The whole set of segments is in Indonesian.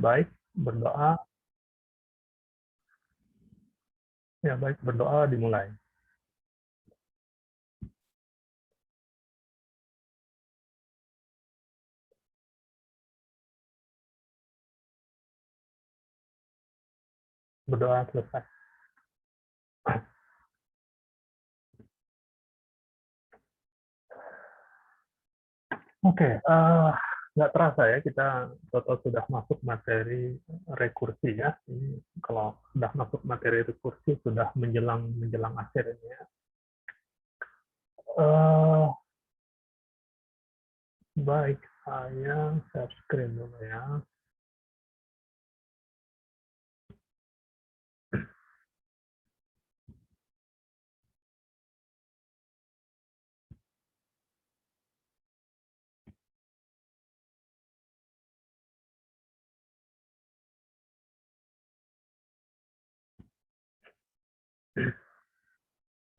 Baik, berdoa. Ya, baik, berdoa dimulai. Berdoa selesai. Oke, nggak terasa ya kita total sudah masuk materi rekursi ya. Ini kalau sudah masuk materi rekursi sudah menjelang menjelang akhir ini ya. Eh, baik, saya share screen dulu ya.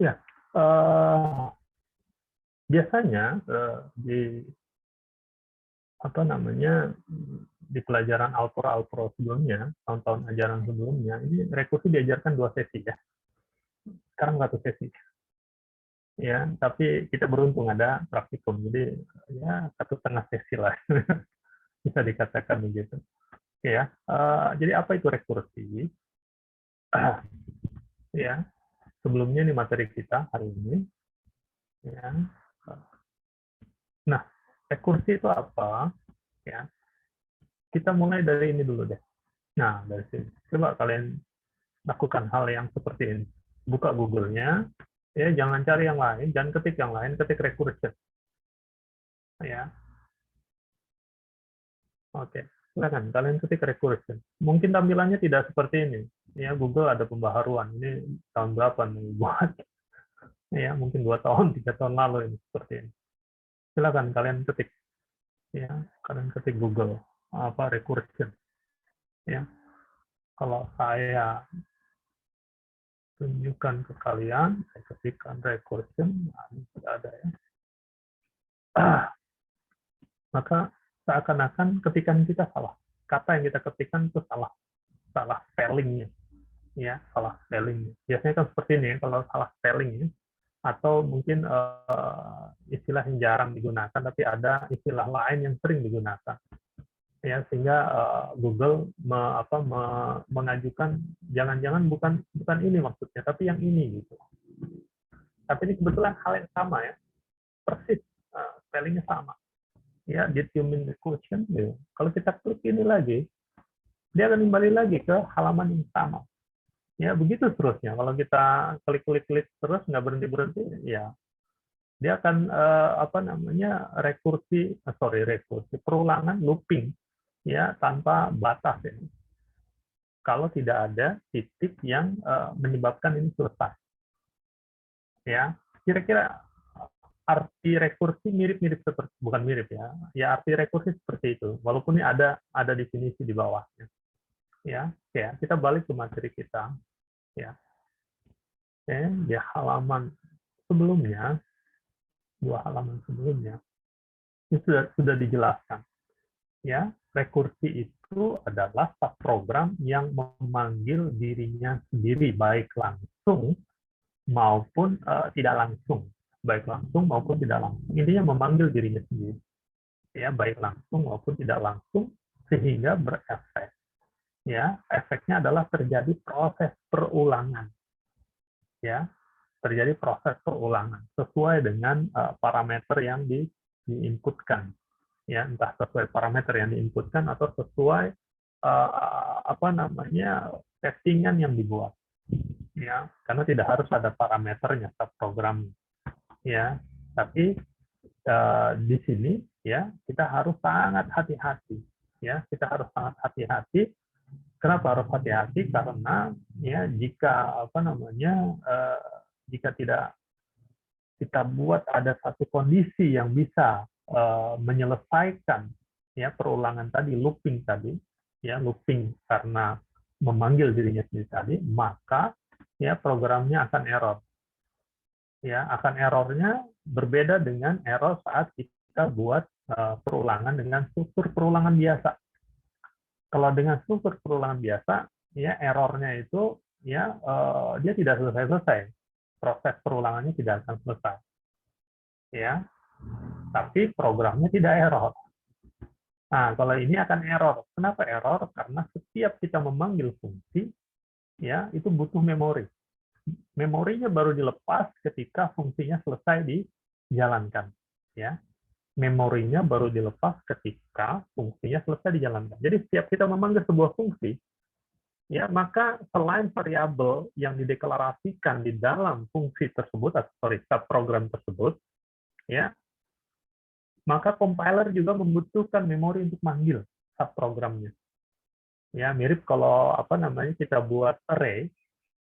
Ya, biasanya di apa namanya di pelajaran Alpro sebelumnya, tahun-tahun ajaran sebelumnya, ini rekursi diajarkan 2 sesi ya. Sekarang 1 sesi ya, tapi kita beruntung ada praktikum, jadi ya 1,5 sesi lah bisa dikatakan begitu. Ya, jadi apa itu rekursi? Ya, sebelumnya ini materi kita hari ini. Ya. Nah, rekursi itu apa? Ya, kita mulai dari ini dulu deh. Nah, dari sini. Coba kalian lakukan hal yang seperti ini. Buka Google-nya, ya jangan cari yang lain, jangan ketik yang lain, ketik recursion. Ya, oke. Silakan kalian ketik recursion. Mungkin tampilannya tidak seperti ini. Ya, Google ada pembaharuan. Ini tahun berapa nih buat? Ya, mungkin 2 tahun, 3 tahun lalu ini seperti ini. Silakan kalian ketik. Ya, kalian ketik Google apa recursion. Ya, kalau saya tunjukkan ke kalian, saya ketikkan recursion, nah, ini sudah ada ya. Maka seakan-akan ketikan kita salah. Kata yang kita ketikkan itu salah, salah spellingnya, ya, salah spellingnya. Biasanya kan seperti ini ya, kalau salah spellingnya, atau mungkin istilah yang jarang digunakan, tapi ada istilah lain yang sering digunakan, ya, sehingga Google mengajukan jangan-jangan bukan ini maksudnya, tapi yang ini gitu. Tapi ini kebetulan hal yang sama ya, persis spellingnya sama. Ya, did you mean recursion? Ya. Kalau kita klik ini lagi, dia akan kembali lagi ke halaman yang sama. Ya, begitu terusnya. Kalau kita klik terus nggak berhenti ya dia akan rekursi perulangan looping ya tanpa batas ya. Kalau tidak ada titik yang menyebabkan ini selesai. Ya, kira-kira arti rekursi mirip-mirip seperti bukan mirip ya. Ya arti rekursi seperti itu. Walaupun ini ada definisi di bawahnya. Ya, ya kita balik ke materi kita. Ya, di halaman sebelumnya, 2 halaman sebelumnya, ini sudah dijelaskan. Ya, rekursi itu adalah subprogram yang memanggil dirinya sendiri baik langsung maupun tidak langsung, baik langsung maupun tidak langsung. Intinya memanggil dirinya sendiri, ya baik langsung maupun tidak langsung, sehingga berefek. Ya, efeknya adalah terjadi proses perulangan. Ya, terjadi proses perulangan sesuai dengan parameter yang diinputkan. Ya, entah sesuai parameter yang diinputkan atau sesuai settingan yang dibuat. Ya, karena tidak harus ada parameternya subprogram. Ya, tapi di sini ya kita harus sangat hati-hati. Ya, kita harus sangat hati-hati. Kenapa harus hati-hati? Karena ya jika tidak kita buat ada satu kondisi yang bisa menyelesaikan ya perulangan tadi, looping tadi, ya looping karena memanggil dirinya sendiri tadi, maka ya programnya akan error. Ya, akan errornya berbeda dengan error saat kita buat perulangan dengan struktur perulangan biasa. Kalau dengan struktur perulangan biasa, ya errornya itu ya dia tidak selesai-selesai. Proses perulangannya tidak akan selesai. Ya, tapi programnya tidak error. Nah, kalau ini akan error. Kenapa error? Karena setiap kita memanggil fungsi, ya itu butuh memori. Memorinya baru dilepas ketika fungsinya selesai dijalankan. Ya, memorinya baru dilepas ketika fungsinya selesai dijalankan. Jadi setiap kita memanggil sebuah fungsi, ya maka selain variabel yang dideklarasikan di dalam fungsi tersebut atau subprogram tersebut, ya maka compiler juga membutuhkan memori untuk manggil subprogramnya. Ya mirip kalau apa namanya kita buat array,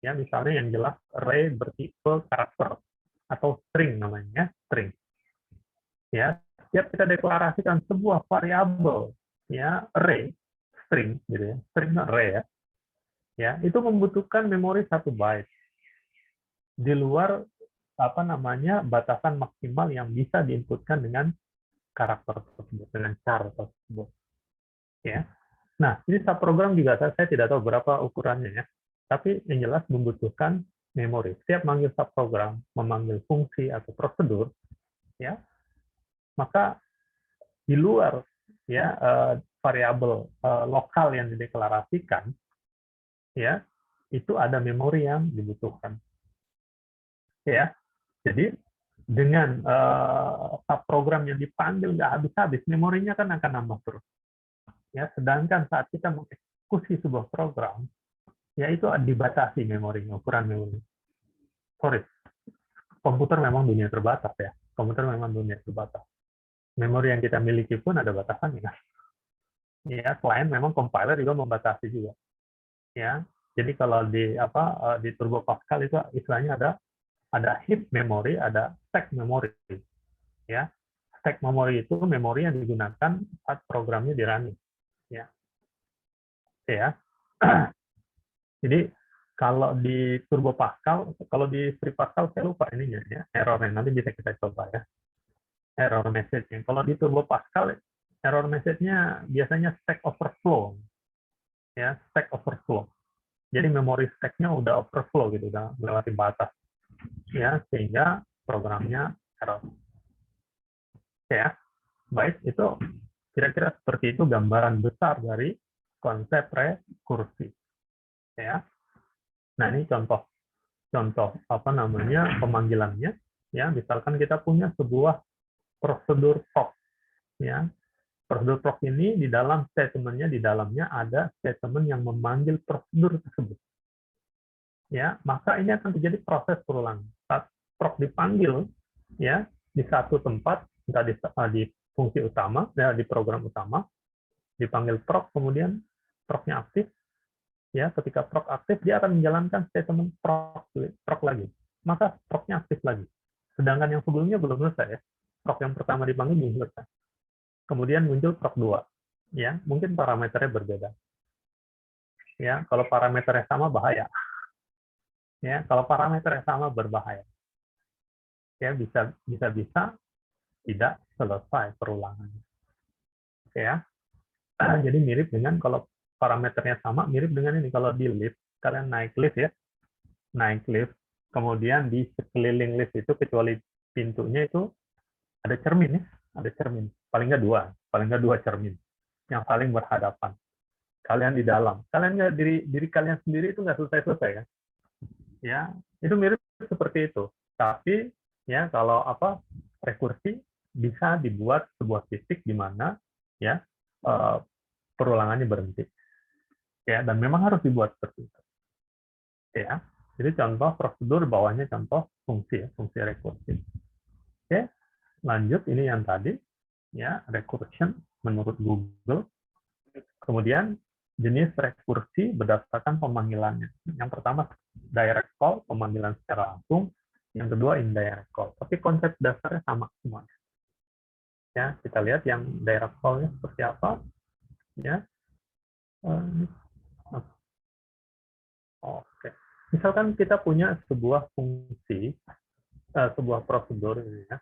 ya misalnya yang jelas array bertipe karakter atau string namanya string. Ya setiap kita deklarasikan sebuah variabel, ya array string gitu ya, string array ya itu membutuhkan memori 1 byte di luar apa namanya batasan maksimal yang bisa diinputkan dengan karakter tersebut, dengan char tersebut. Ya. Nah, ini subprogram juga saya tidak tahu berapa ukurannya ya. Tapi yang jelas membutuhkan memori. Setiap manggil subprogram, memanggil fungsi atau prosedur, ya, maka di luar ya variabel lokal yang dideklarasikan, ya, itu ada memori yang dibutuhkan. Ya. Jadi dengan subprogram yang dipanggil nggak habis-habis, memorinya kan akan nambah terus. Ya, sedangkan saat kita mengeksekusi sebuah program, ya itu dibatasi memorinya, ukuran memori. Sorry, komputer memang dunia terbatas ya. Komputer memang dunia terbatas. Memori yang kita miliki pun ada batasannya. Ya, selain memang compiler juga membatasi juga. Ya, jadi kalau di di Turbo Pascal itu istilahnya ada heap memory, ada stack memory. Ya, stack memory itu memori yang digunakan saat programnya di running. Ya, ya. Jadi kalau di Turbo Pascal, kalau di Free Pascal saya lupa ininya ya, errornya nanti bisa kita coba ya. Error message-nya. Kalau di Turbo Pascal error message-nya biasanya stack overflow. Ya, stack overflow. Jadi memori stack-nya udah overflow gitu, udah melewati batas. Ya, sehingga programnya error. Ya. Baik, itu kira-kira seperti itu gambaran besar dari konsep rekursi. Ya. Nah, ini contoh apa namanya pemanggilannya. Ya, misalkan kita punya sebuah prosedur proc, ya. Prosedur proc ini di dalam statementnya, di dalamnya ada statement yang memanggil prosedur tersebut. Ya, maka ini akan terjadi proses perulangan. Saat proc dipanggil, ya, di satu tempat, entah di fungsi utama, ya, di program utama, dipanggil proc, kemudian procnya aktif, ya, ketika proc aktif, dia akan menjalankan statement proc lagi. Maka procnya aktif lagi. Sedangkan yang sebelumnya belum selesai, ya. Proc yang pertama dipanggil belum selesai. Kemudian muncul proc 2. Ya, mungkin parameternya berbeda. Ya, kalau parameternya sama bahaya. Ya, kalau parameternya sama berbahaya. Ya, bisa tidak selesai perulangannya. Ya. Jadi mirip dengan kalau parameternya sama, mirip dengan ini kalau di lift, kalian naik lift ya. Naik lift, kemudian di sekeliling lift itu kecuali pintunya itu ada cermin ya, ada cermin. Paling nggak dua cermin yang saling berhadapan. Kalian di dalam, kalian nggak diri kalian sendiri itu nggak selesai kan? Ya, itu mirip seperti itu. Tapi ya kalau rekursi bisa dibuat sebuah titik di mana ya perulangannya berhenti. Ya, dan memang harus dibuat seperti itu. Ya. Jadi contoh prosedur bawahnya contoh fungsi ya, fungsi rekursi. Oke, lanjut ini yang tadi ya, recursion menurut Google. Kemudian jenis rekursi berdasarkan pemanggilannya. Yang pertama direct call, pemanggilan secara langsung. Yang kedua indirect call. Tapi konsep dasarnya sama semuanya. Ya, kita lihat yang direct call-nya seperti apa. Ya. Oke. Misalkan kita punya sebuah fungsi, sebuah prosedur ya.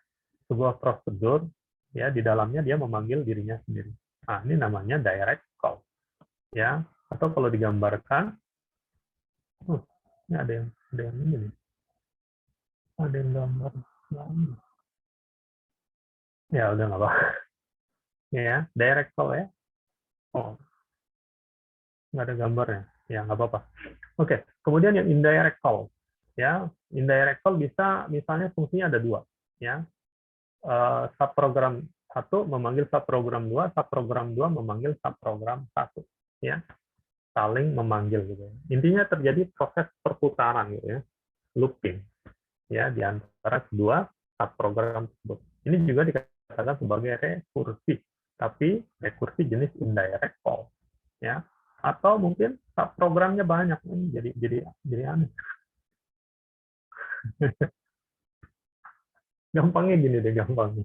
Sebuah prosedur ya di dalamnya dia memanggil dirinya sendiri. Nah, ini namanya direct call. ya. Atau kalau digambarkan, ini ada yang ini nih. Ada yang gambar. Ya udah nggak apa-apa. Ya, direct call ya. Oh, nggak ada gambarnya. Ya nggak apa-apa. Oke, kemudian yang indirect call. Ya, indirect call bisa misalnya fungsinya ada dua. Ya, subprogram satu memanggil subprogram dua, subprogram dua memanggil subprogram satu. Ya, saling memanggil gitu. Intinya terjadi proses perputaran gitu ya, looping ya di antara kedua subprogram tersebut. Ini juga dikatakan sebagai rekursi, tapi rekursi jenis indirect call ya. Atau mungkin subprogramnya banyak, jadi aneh. Gampangnya gini deh, gampangnya.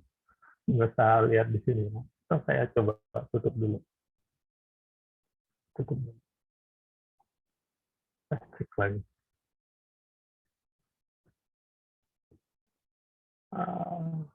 Nggak usah lihat di sini. Nah, saya coba tutup dulu. Tutup dulu. Klik lagi. Ah,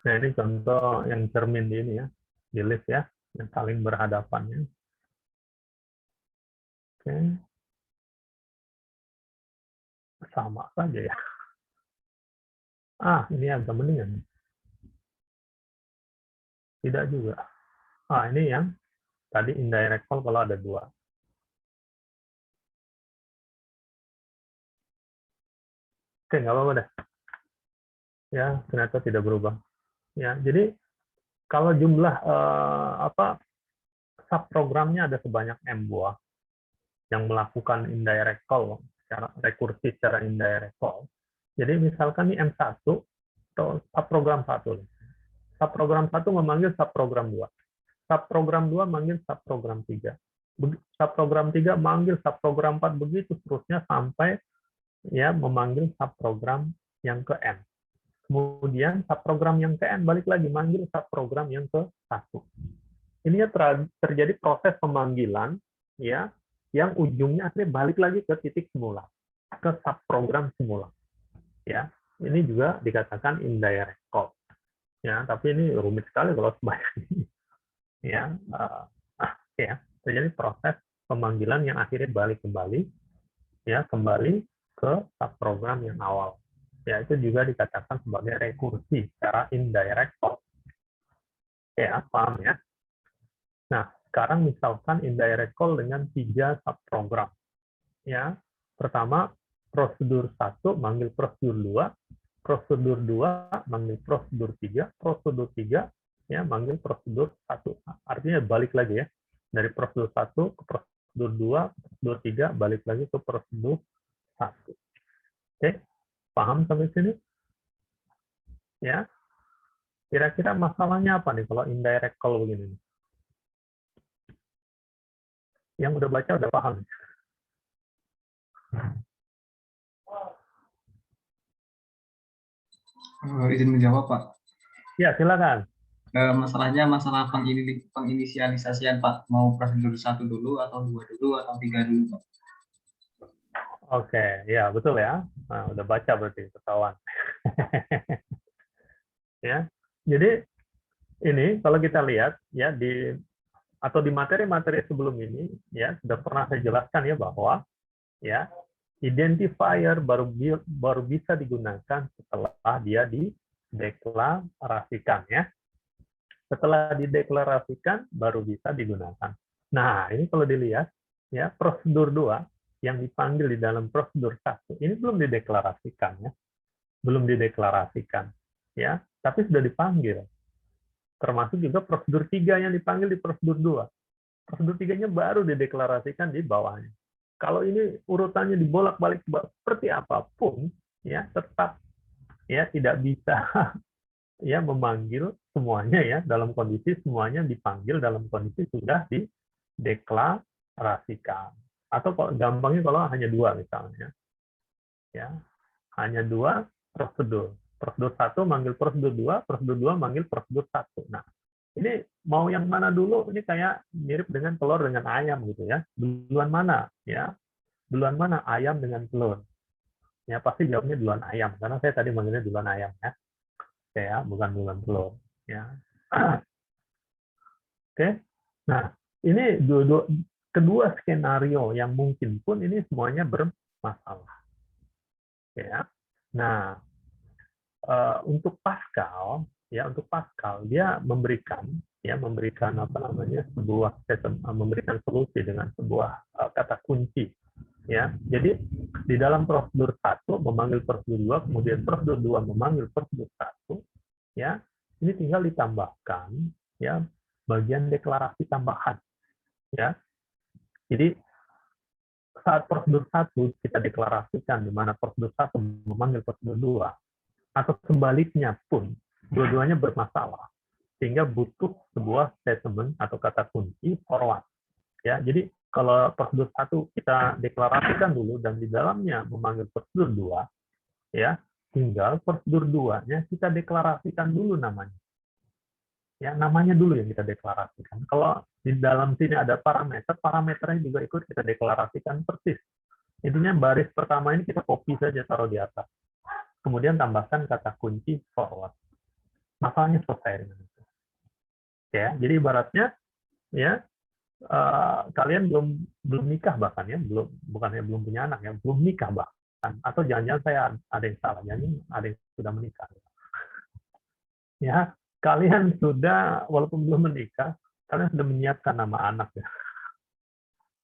nah, ini contoh yang cermin di ini ya, di list ya, yang saling berhadapan ya. Oke, sama saja ya. Ini agak mendingan. Tidak juga. Ini yang tadi indirect call kalau ada dua. Oke, nggak apa-apa dah. Ya, ternyata tidak berubah. Ya, jadi kalau jumlah subprogramnya ada sebanyak M buah yang melakukan indirect call secara rekursi secara indirect call. Jadi misalkan ini M1 atau subprogram 1. Subprogram 1 memanggil subprogram 2. Subprogram 2 manggil subprogram 3. Subprogram 3 manggil subprogram 4, begitu seterusnya sampai ya memanggil subprogram yang ke N. Kemudian subprogram yang ke N balik lagi manggil subprogram yang ke 1. Ini ya terjadi proses pemanggilan ya yang ujungnya akhirnya balik lagi ke titik semula, ke subprogram semula. Ya, ini juga dikatakan indirect call. Ya, tapi ini rumit sekali kalau sebanyak ini. Ya, ya, terjadi proses pemanggilan yang akhirnya balik kembali, ya, kembali ke subprogram yang awal. Ya, itu juga dikatakan sebagai rekursi secara indirect call. Ya, paham ya? Nah, sekarang misalkan indirect call dengan 3 subprogram. Ya, pertama prosedur 1 manggil prosedur 2, prosedur 2 manggil prosedur 3, prosedur 3 ya manggil prosedur 1. Artinya balik lagi ya. Dari prosedur 1 ke prosedur 2, prosedur 3 balik lagi ke prosedur 1. Oke, paham sampai sini? Ya. Kira-kira masalahnya apa nih kalau indirect call begini? Yang udah baca udah paham. Izin menjawab, Pak. Ya, silakan. Masalahnya masalah penginisialisasian, Pak. Mau prosedur 1 dulu, atau 2 dulu, atau 3 dulu, Pak? Oke, ya betul ya. Nah, udah baca berarti ketahuan. Ya, jadi ini kalau kita lihat ya di materi-materi sebelum ini ya sudah pernah saya jelaskan ya bahwa ya identifier baru bisa digunakan setelah dia dideklarasikan ya. Setelah dideklarasikan baru bisa digunakan. Nah, ini kalau dilihat ya prosedur 2 yang dipanggil di dalam prosedur 1 ini belum dideklarasikan ya. Belum dideklarasikan ya, tapi sudah dipanggil. Termasuk juga prosedur 3 yang dipanggil di prosedur 2. Prosedur 3-nya baru dideklarasikan di bawahnya. Kalau ini urutannya dibolak-balik seperti apapun, ya tetap ya tidak bisa ya memanggil semuanya ya dalam kondisi semuanya dipanggil dalam kondisi sudah dideklarasikan. Atau kalau gampangnya kalau hanya 2 misalnya. Ya, hanya 2 prosedur. Prosedur 1 manggil prosedur 2, prosedur 2 manggil prosedur 1. Nah, ini mau yang mana dulu? Ini kayak mirip dengan telur dengan ayam gitu ya. Duluan mana? Ya, duluan mana ayam dengan telur? Ya pasti jawabnya duluan ayam karena saya tadi manggilnya duluan ayam ya. Oke ya, bukan duluan telur. Ya. Oke. Nah, ini kedua skenario yang mungkin pun ini semuanya bermasalah. Ya. Nah, untuk Pascal ya untuk Pascal dia memberikan apa namanya sebuah memberikan solusi dengan sebuah kata kunci ya. Jadi di dalam prosedur 1 memanggil prosedur 2, kemudian prosedur 2 memanggil prosedur 1 ya. Ini tinggal ditambahkan ya bagian deklarasi tambahan ya. Jadi saat prosedur 1 kita deklarasikan di mana prosedur 1 memanggil prosedur 2 atau sebaliknya pun dua-duanya bermasalah sehingga butuh sebuah statement atau kata kunci forward ya. Jadi kalau prosedur 1 kita deklarasikan dulu dan di dalamnya memanggil prosedur 2 ya, tinggal prosedur 2-nya kita deklarasikan dulu namanya ya, namanya dulu yang kita deklarasikan. Kalau di dalam sini ada parameternya juga ikut kita deklarasikan persis. Intinya baris pertama ini kita copy saja taruh di atas. Kemudian tambahkan kata kunci forward. Masalahnya selesai dengan itu. Ya, jadi ibaratnya ya kalian belum nikah bahkan ya, bukannya belum punya anak ya, belum nikah bahkan, atau jangan-jangan saya ada yang salah, jangan ada yang sudah menikah. Ya, kalian sudah walaupun belum menikah, kalian sudah menyiapkan nama anak ya.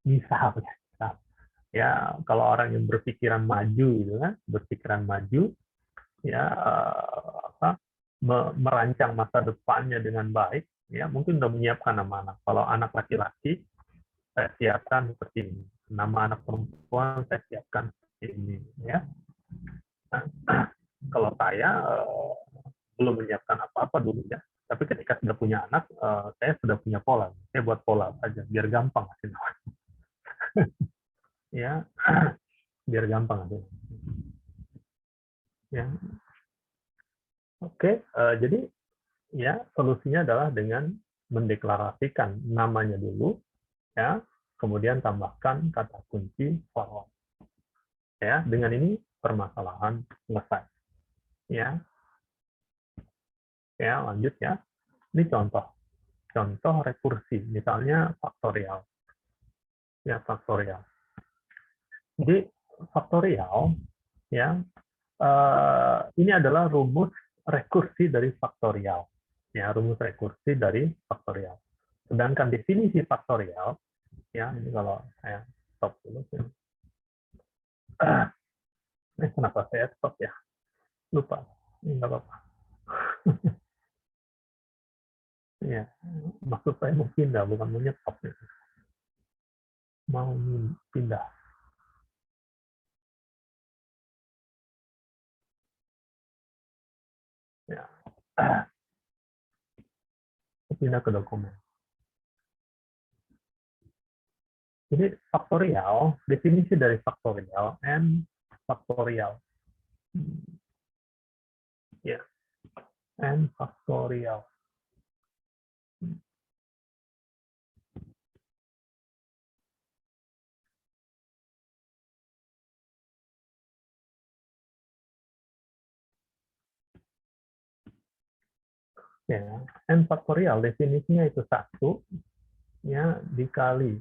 Misalnya, ya kalau orang yang berpikiran maju gitu kan, berpikiran maju ya merancang masa depannya dengan baik ya, mungkin sudah menyiapkan nama anak. Kalau anak laki-laki saya siapkan seperti ini, nama anak perempuan saya siapkan seperti ini ya. Nah, kalau saya belum menyiapkan apa-apa dulu ya, tapi ketika sudah punya anak saya sudah punya pola, saya buat pola saja biar gampang kasih nama ya. Biar gampang aja ya. Oke, jadi ya solusinya adalah dengan mendeklarasikan namanya dulu ya, kemudian tambahkan kata kunci forward ya. Dengan ini permasalahan selesai ya. Ya, lanjut ya. Ini contoh rekursi, misalnya faktorial ya, faktorial. Jadi faktorial ya, ini adalah rumus rekursi dari faktorial ya, rumus rekursi dari faktorial. Sedangkan definisi faktorial ya, ini kalau saya stop dulu sih. Kenapa saya stop ya, lupa, ini nggak apa-apa. Ya, maksud saya mau pindah bukan mau nyetop ya. Mau pindah ya. Pindah ke dokumen. Jadi faktorial, definisi dari faktorial, n faktorial. Ya, n faktorial. Ya, n faktorial definisinya itu 1 ya dikali,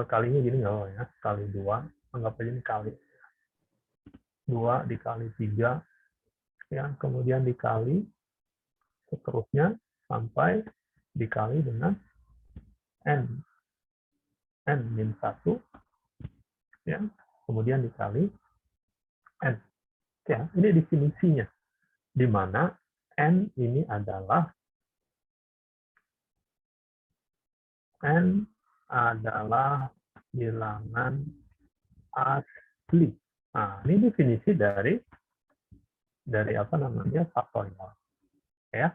kalinya gini nggak apa ya, kali 2, anggap aja ini kali 2 dikali 3 ya, kemudian dikali seterusnya sampai dikali dengan n min 1 ya, kemudian dikali n ya. Ini definisinya di mana n ini adalah N adalah bilangan asli. Nah, ini definisi dari apa namanya faktorial, ya.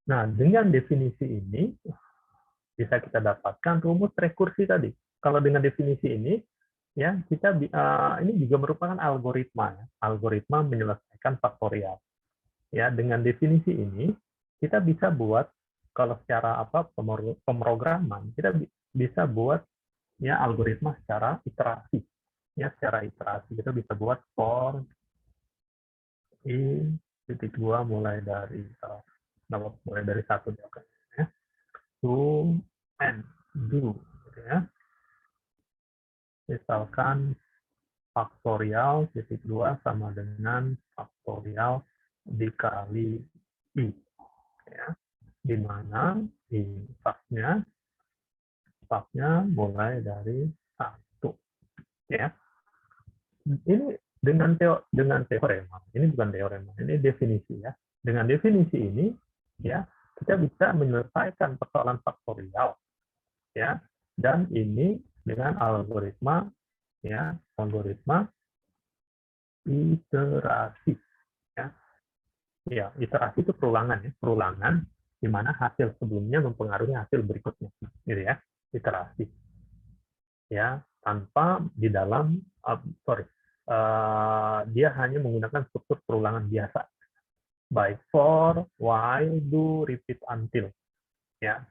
Nah, dengan definisi ini bisa kita dapatkan rumus rekursi tadi. Kalau dengan definisi ini, ya kita ini juga merupakan algoritma, ya. Algoritma menyelesaikan faktorial. Ya, dengan definisi ini kita bisa buat kalau secara pemrograman kita bisa buat ya algoritma secara iterasi. Ya, secara iterasi kita bisa buat for i titik 2 mulai dari satu ya, to n do gitu ya. Misalkan faktorial titik 2 sama dengan faktorial dikali i ya, di mana i faknya mulai dari 1 ya. Ini dengan teorema, ini bukan teorema, ini definisi ya. Dengan definisi ini ya kita bisa menyelesaikan persoalan faktorial ya, dan ini dengan algoritma ya, algoritma iterasi ya. Ya, iterasi itu perulangan ya, perulangan di mana hasil sebelumnya mempengaruhi hasil berikutnya gitu ya, iterasi ya, tanpa di dalam dia hanya menggunakan struktur perulangan biasa, by, for, while, do, repeat, until ya.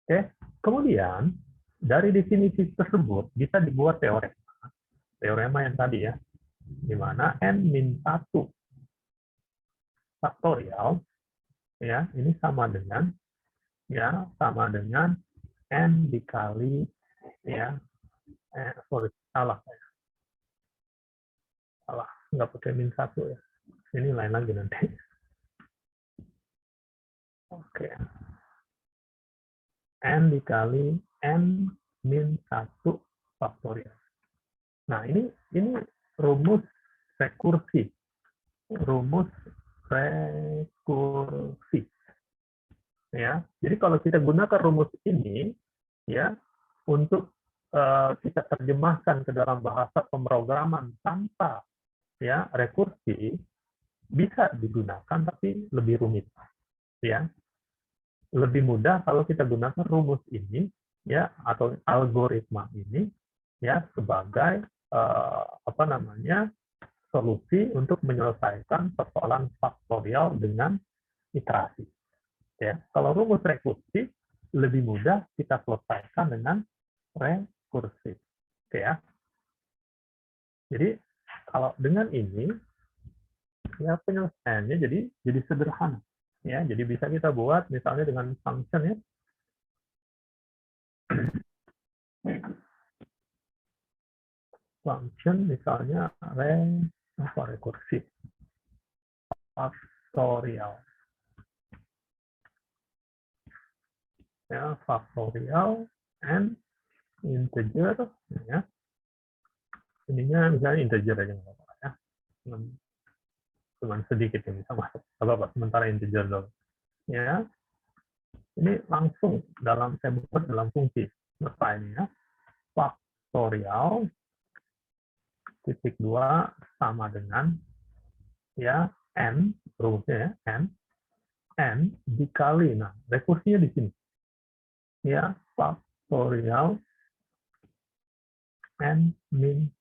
Oke, kemudian dari definisi tersebut bisa dibuat teorema yang tadi ya, di mana n-1 faktorial ya, ini sama dengan n dikali ya, salah nggak pakai -1 ya, ini lain lagi nanti. Oke, n dikali n-1 faktorial. Nah, ini rumus rekursi. Ya. Jadi kalau kita gunakan rumus ini ya untuk kita terjemahkan ke dalam bahasa pemrograman tanpa ya rekursi, bisa digunakan tapi lebih rumit ya. Lebih mudah kalau kita gunakan rumus ini ya, atau algoritma ini ya sebagai solusi untuk menyelesaikan persoalan faktorial dengan iterasi ya. Kalau rumus rekursi lebih mudah kita selesaikan dengan rekursi ya. Jadi kalau dengan ini ya penyelesaiannya jadi sederhana ya. Jadi bisa kita buat misalnya dengan function ya, function misalnya rekursi faktorial ya, faktorial and integer ya. Ininya misalnya integer aja nggak apa-apa ya, cuman sedikit yang bisa masuk apa sementara integer dulu ya. Ini langsung saya buat dalam fungsi selesai ini ya, faktorial titik 2 sama dengan ya n, rumusnya ya n dikali, nah rekursinya di sini ya, faktorial n-1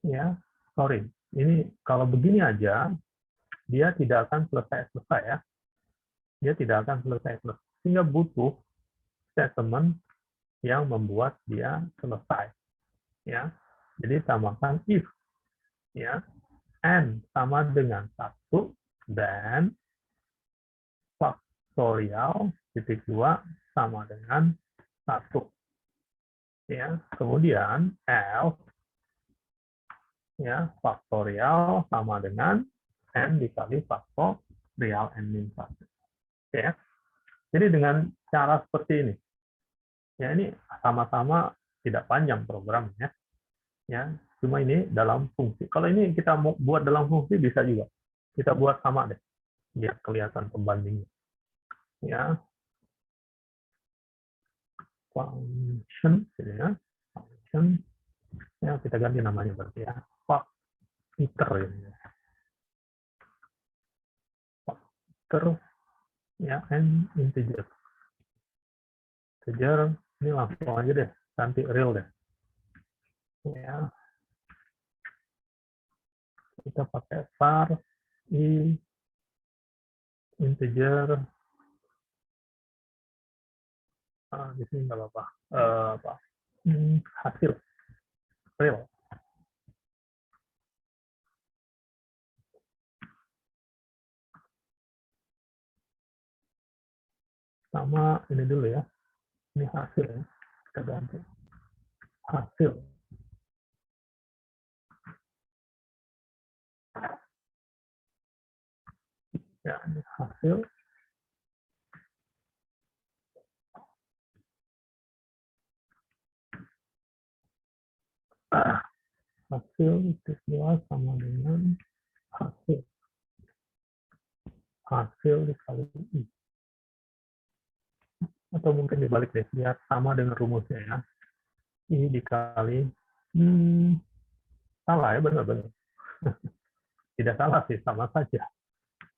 ya. Sorry, ini kalau begini aja dia tidak akan selesai ya, dia tidak akan selesai sehingga butuh statement yang membuat dia selesai ya. Jadi tambahkan if ya, n sama dengan 1 dan faktorial titik 2 sama dengan 1 ya. Kemudian else ya, faktorial sama dengan n dikali faktorial n-1 ya. Jadi dengan cara seperti ini ya, ini sama-sama tidak panjang programnya ya, cuma ini dalam fungsi. Kalau ini kita mau buat dalam fungsi bisa juga kita buat sama deh biar kelihatan pembandingnya ya, function, gitu ya, function, ya kita ganti namanya berarti ya, factor ini, factor, ya, and integer, ini langsung aja deh, ganti real deh, ya, kita pakai var i integer, di sini nggak apa-apa, hasil real. Sama ini dulu ya, ini hasil ya, kita ganti hasil, ya, ini hasil, hasil itu semua sama dengan hasil dikali i, atau mungkin dibalik deh, biar sama dengan rumusnya ya, i dikali, salah ya, benar-benar tidak salah sih, sama saja,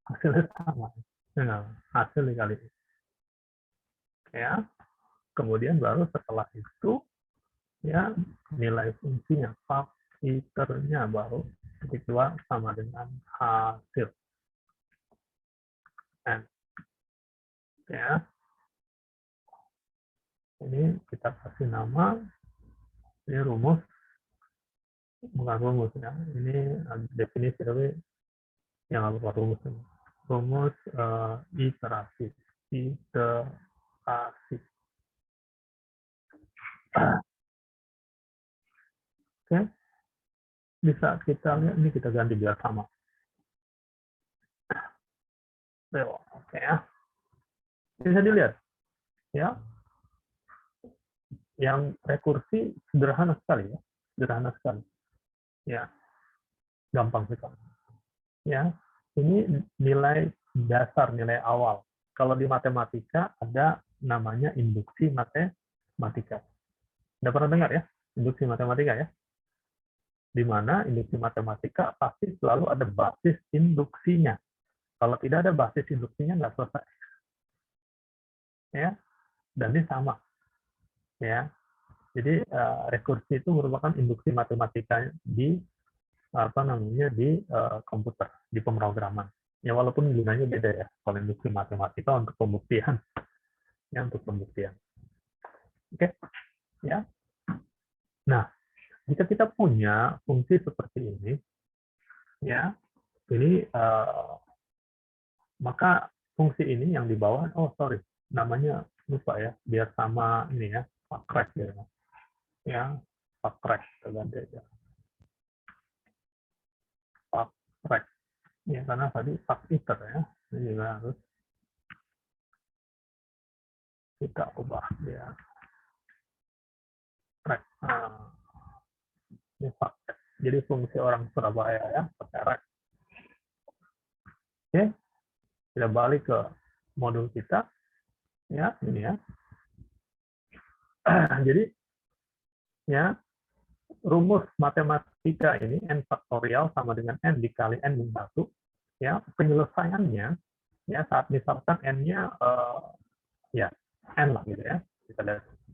hasilnya sama, nah, hasil dikali i, ya, kemudian baru setelah itu ya nilai fungsinya, faktornya baru titik 2 sama dengan hasil, n, ya, ini kita kasih nama, ini rumus, bukan rumus ya, ini definisi, tapi yang apa rumus ini, rumus iterasi, oke, bisa kita lihat, ini kita ganti biar sama, oke ya, bisa dilihat ya, yang rekursi sederhana sekali ya, sederhana sekali ya, gampang sekali ya, ini nilai dasar, nilai awal. Kalau di matematika ada namanya induksi matematika, udah pernah dengar ya, induksi matematika ya, di mana induksi matematika pasti selalu ada basis induksinya. Kalau tidak ada basis induksinya nggak selesai ya, dan ini sama ya. Jadi rekursi itu merupakan induksi matematika di di komputer, di pemrograman. Ya walaupun gunanya beda ya. Kalau induksi matematika untuk pembuktian, ya untuk pembuktian. Oke, ya. Nah, jika kita punya fungsi seperti ini, ya, ini maka fungsi ini yang di bawah, namanya lupa ya, biar sama ini ya, fakrek ya, fakrek, kita ganti aja, fakrek, ya karena tadi faktor ya, ini juga harus kita ubah ya, rek, ini fakrek, jadi fungsi orang Surabaya ya, pakai rek. Oke, kita balik ke modul kita, ya ini ya. Jadi ya, rumus matematika ini n faktorial sama dengan n dikali n min 1, ya, penyelesaiannya ya saat misalkan n-nya ya n lah gitu ya, kita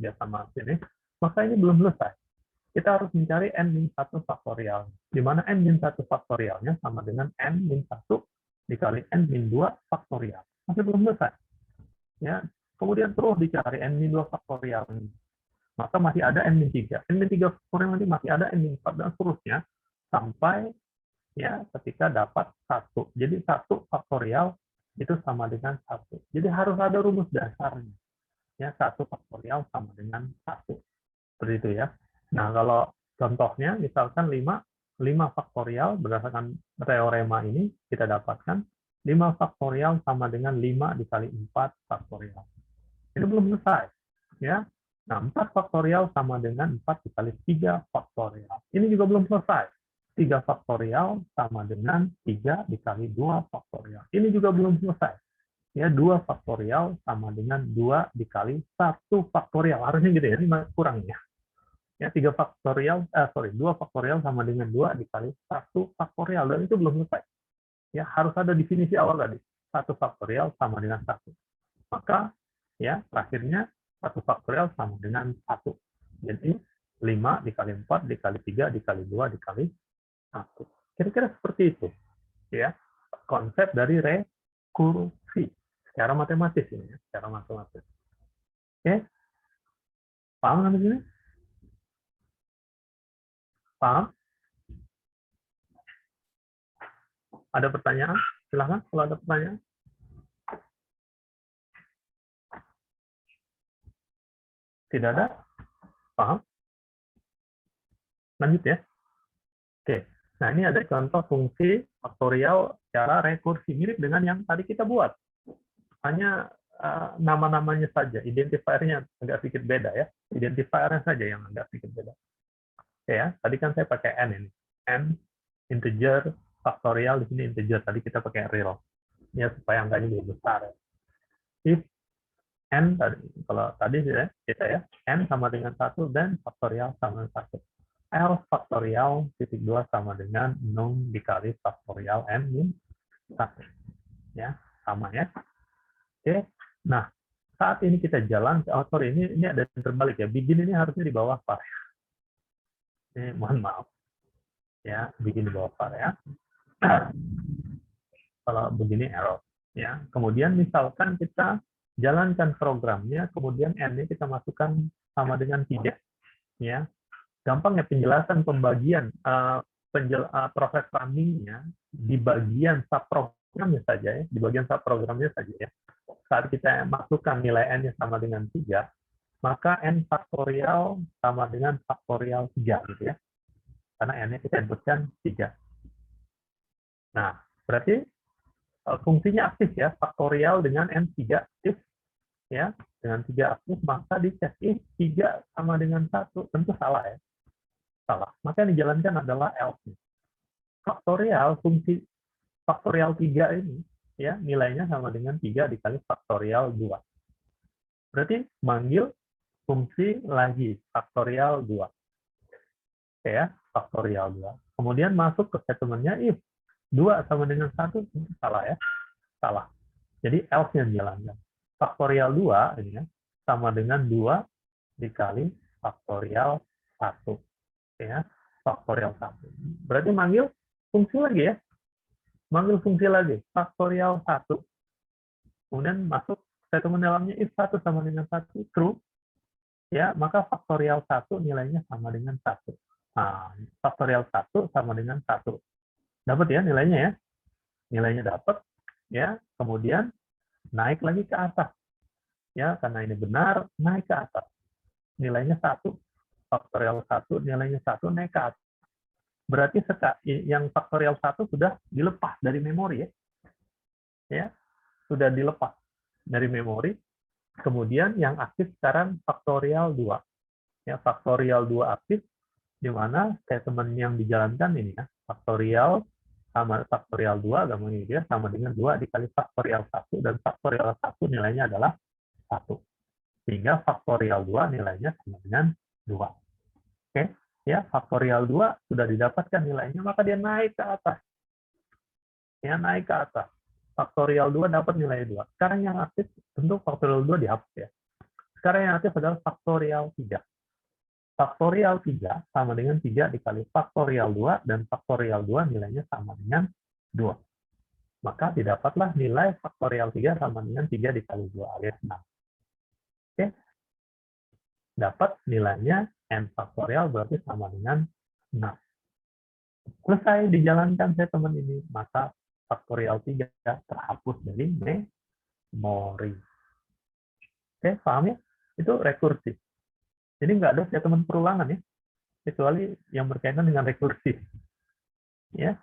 lihat sama sini, maka ini belum selesai, kita harus mencari n min 1 faktorial, di mana n min 1 faktorialnya sama dengan n min 1 dikali n min 2 faktorial, masih belum selesai ya, kemudian terus dicari n min 2 faktorial, maka masih ada n min 3. N min 3 faktorial nanti masih ada n min 4 dan seterusnya sampai ya ketika dapat 1. Jadi 1 faktorial itu sama dengan 1. Jadi harus ada rumus dasarnya. Ya, 1 faktorial sama dengan 1. Seperti itu ya. Nah, kalau contohnya misalkan 5 faktorial berdasarkan teorema ini kita dapatkan 5 faktorial sama dengan 5 dikali 4 faktorial. Ini belum selesai. Ya. Nah, 4 faktorial sama dengan 4 dikali 3 faktorial. Ini juga belum selesai. 3 faktorial sama dengan 3 dikali 2 faktorial. Ini juga belum selesai. Ya, 2 faktorial sama dengan 2 dikali 1 faktorial. Harusnya gitu ya, ini kurang ya. Ya, 3 faktorial, 2 faktorial sama dengan 2 dikali 1 faktorial. Dan itu belum selesai. Ya, harus ada definisi awal tadi. 1 faktorial sama dengan 1. Maka, ya, terakhirnya 1 faktorial sama dengan 1. Jadi, 5 dikali 4 dikali 3 dikali 2 dikali 1. Kira-kira seperti itu. Ya, konsep dari rekursi. Secara matematis ini ya, secara matematis. Oke, paham sampai sini? Paham? Ada pertanyaan? Silahkan kalau ada pertanyaan. Tidak ada? Paham? Lanjut ya. Oke. Nah, ini ada contoh fungsi faktorial secara rekursi, mirip dengan yang tadi kita buat. Hanya nama-namanya saja, identifiernya agak sedikit beda ya. Identifiernya saja yang agak sedikit beda. Oke ya, tadi kan saya pakai n ini. N, integer, faktorial, di sini integer. Tadi kita pakai real. Ya, supaya angkanya lebih besar. If n tadi, kalau tadi ya, kita ya, n sama dengan 1 dan faktorial sama dengan 1. L faktorial titik 2 sama dengan num dikali faktorial n min 1. Ya, sama ya. Oke. Nah, saat ini kita jalan, ini ada yang terbalik ya. Begin ini harusnya di bawah var. Ini mohon maaf. Ya, begin di bawah var ya. Kalau begini error. Ya, kemudian misalkan kita jalankan programnya, kemudian n-nya kita masukkan sama dengan 3. Ya, gampang ya penjelasan pembagian proses runningnya di bagian subprogramnya saja ya, di bagian subprogramnya saja ya. Saat kita masukkan nilai n-nya sama dengan 3, maka n faktorial sama dengan faktorial 3 gitu ya. Karena n-nya kita inputkan 3. Nah, berarti fungsinya aktif ya, faktorial dengan n3 aktif ya, dengan 3 aktif, maka dicek if 3 sama dengan 1, tentu salah ya. Salah. Maka yang dijalankan adalah else. Faktorial, fungsi faktorial 3 ini ya, nilainya sama dengan 3 dikali faktorial 2. Berarti manggil fungsi lagi faktorial 2. Oke ya, faktorial 2. Kemudian masuk ke statementnya if 2 sama dengan 1, salah ya. Salah. Jadi else-nya dijalankan. Faktorial 2 ini ya, sama dengan 2 dikali faktorial 1. Ya, faktorial 1. Berarti manggil fungsi lagi ya. Manggil fungsi lagi, faktorial 1. Kemudian masuk statement dalamnya if 1 sama dengan 1 true, ya, maka faktorial 1 nilainya sama dengan 1. Nah, faktorial 1 sama dengan 1. Dapat ya nilainya ya. Nilainya dapat ya. Kemudian naik lagi ke atas. Ya, karena ini benar, naik ke atas. Nilainya 1. Faktorial 1 nilainya 1 naik ke atas. Berarti yang faktorial 1 sudah dilepas dari memori ya. Ya, sudah dilepas dari memori. Kemudian yang aktif sekarang faktorial 2. Ya, faktorial 2 aktif, di mana statement yang dijalankan ini ya, faktorial sama faktorial 2, gampang dia sama dengan 2 dikali faktorial 1, dan faktorial 1 nilainya adalah 1. Sehingga faktorial 2 nilainya sama dengan 2. Oke, ya, faktorial 2 sudah didapatkan nilainya, maka dia naik ke atas. Ya, naik ke atas. Faktorial 2 dapat nilai 2. Sekarang yang aktif tentu faktorial 2 dihapus ya. Sekarang yang aktif adalah faktorial 3. Faktorial 3 sama dengan 3 dikali faktorial 2, dan faktorial 2 nilainya sama dengan 2. Maka didapatlah nilai faktorial 3 sama dengan 3 dikali 2 alias 6. Oke. Dapat nilainya n faktorial berarti sama dengan 6. Selesai dijalankan statement ini, maka faktorial 3 terhapus dari memori. Oke, paham ya? Itu rekursi. Jadi nggak ada statement perulangan ya, kecuali yang berkaitan dengan rekursi. Ya,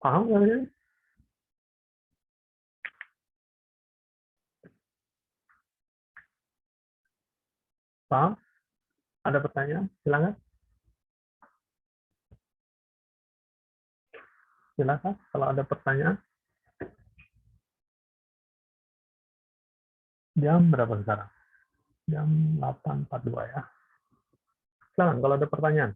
paham nggak sih? Paham? Ada pertanyaan? Silakan. Silakan kalau ada pertanyaan. Jam berapa sekarang? Jam 8.42 ya. Silakan kalau ada pertanyaan.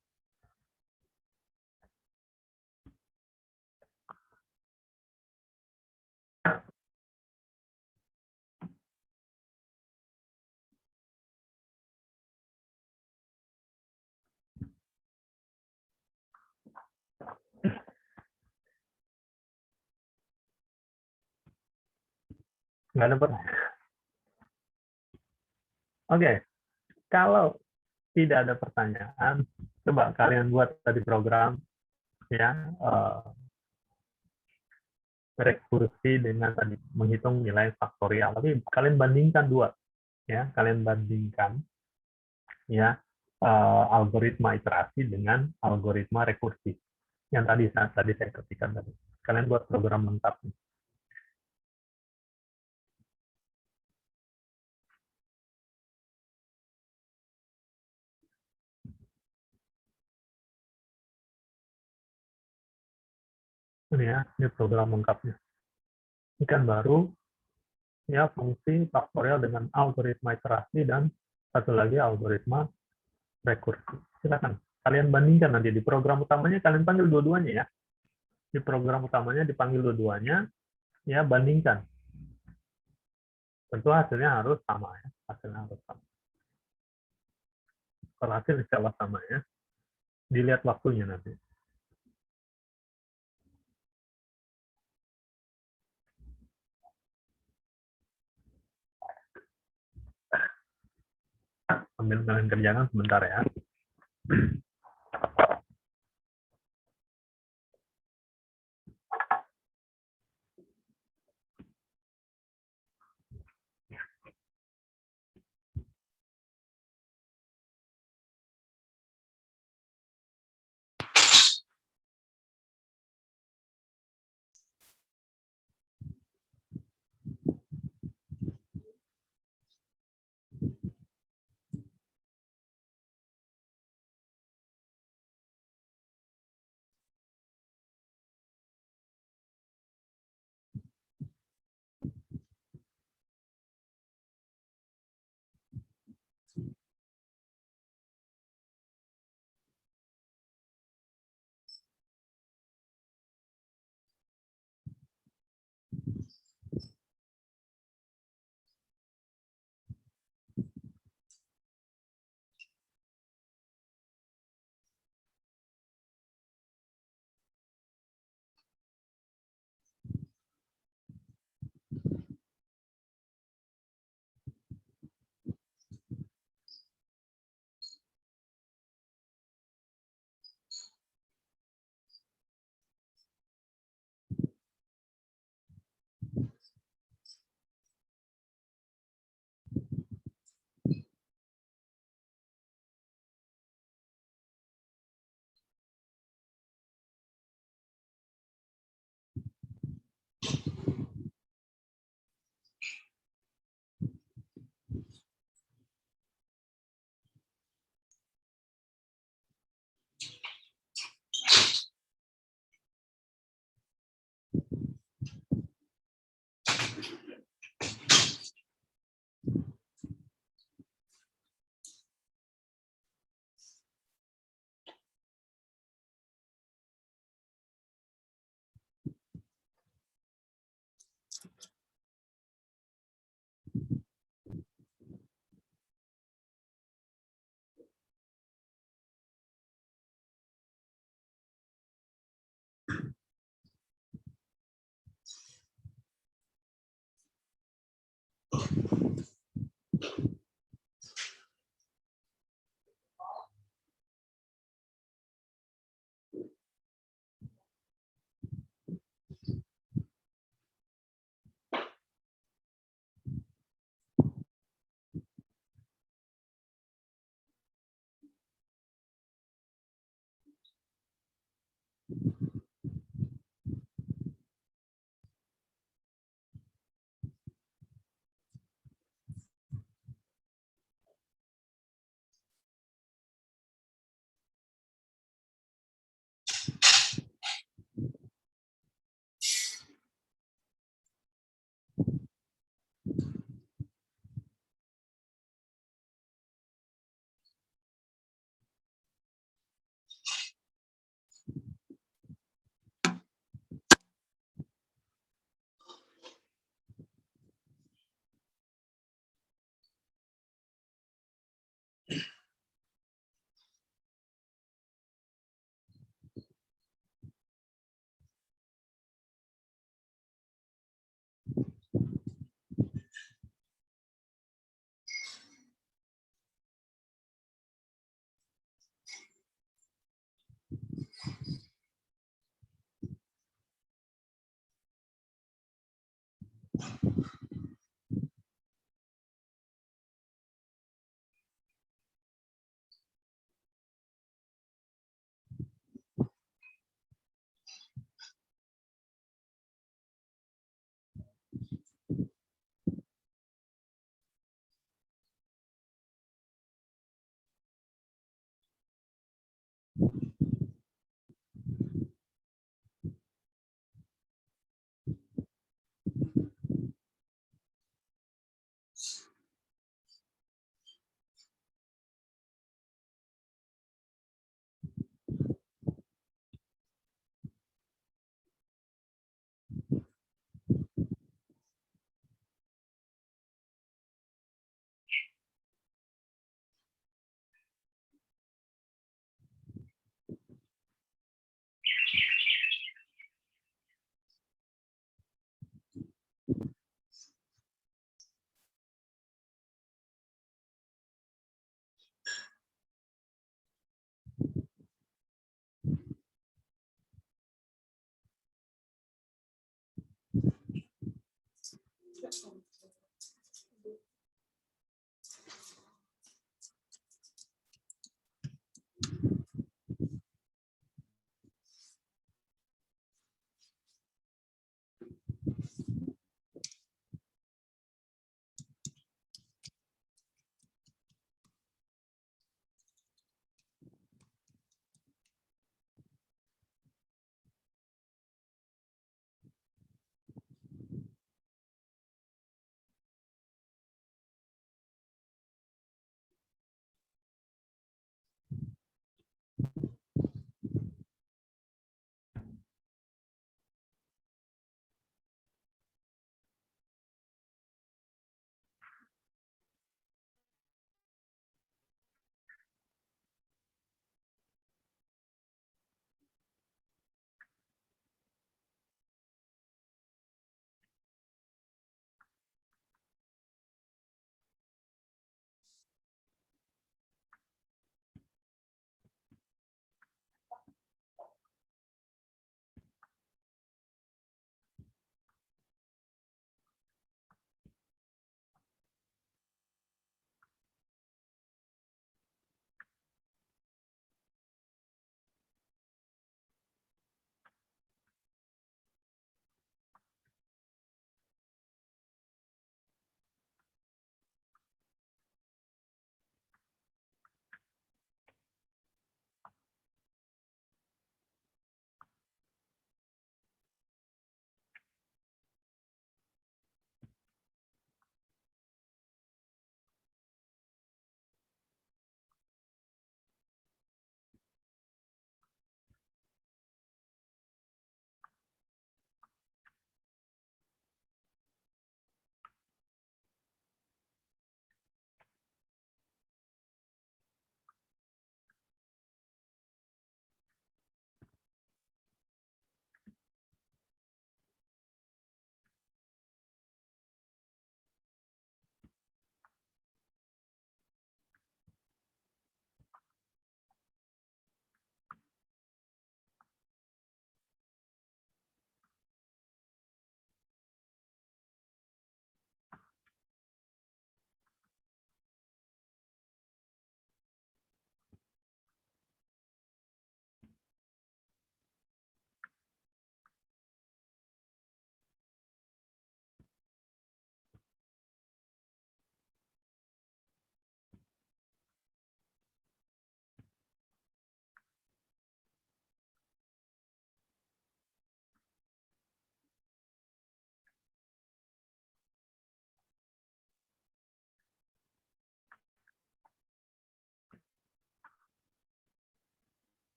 Nggak ada pertanyaan. Oke, kalau tidak ada pertanyaan, coba kalian buat tadi program ya, rekursi dengan tadi menghitung nilai faktorial. Tapi kalian bandingkan dua, ya, kalian bandingkan ya algoritma iterasi dengan algoritma rekursi yang tadi saya ketikkan tadi. Kalian buat program lengkap. Ini ya, ini program lengkapnya. Ini kan baru ya fungsi faktorial dengan algoritma iterasi dan satu lagi algoritma rekursi. Silakan kalian bandingkan nanti di program utamanya, kalian panggil dua-duanya ya. Di program utamanya dipanggil dua-duanya, ya bandingkan. Tentu hasilnya harus sama ya, hasilnya harus sama. Kalau hasil insya Allah sama ya, dilihat waktunya nanti. Ambil kalian kerjakan sebentar ya.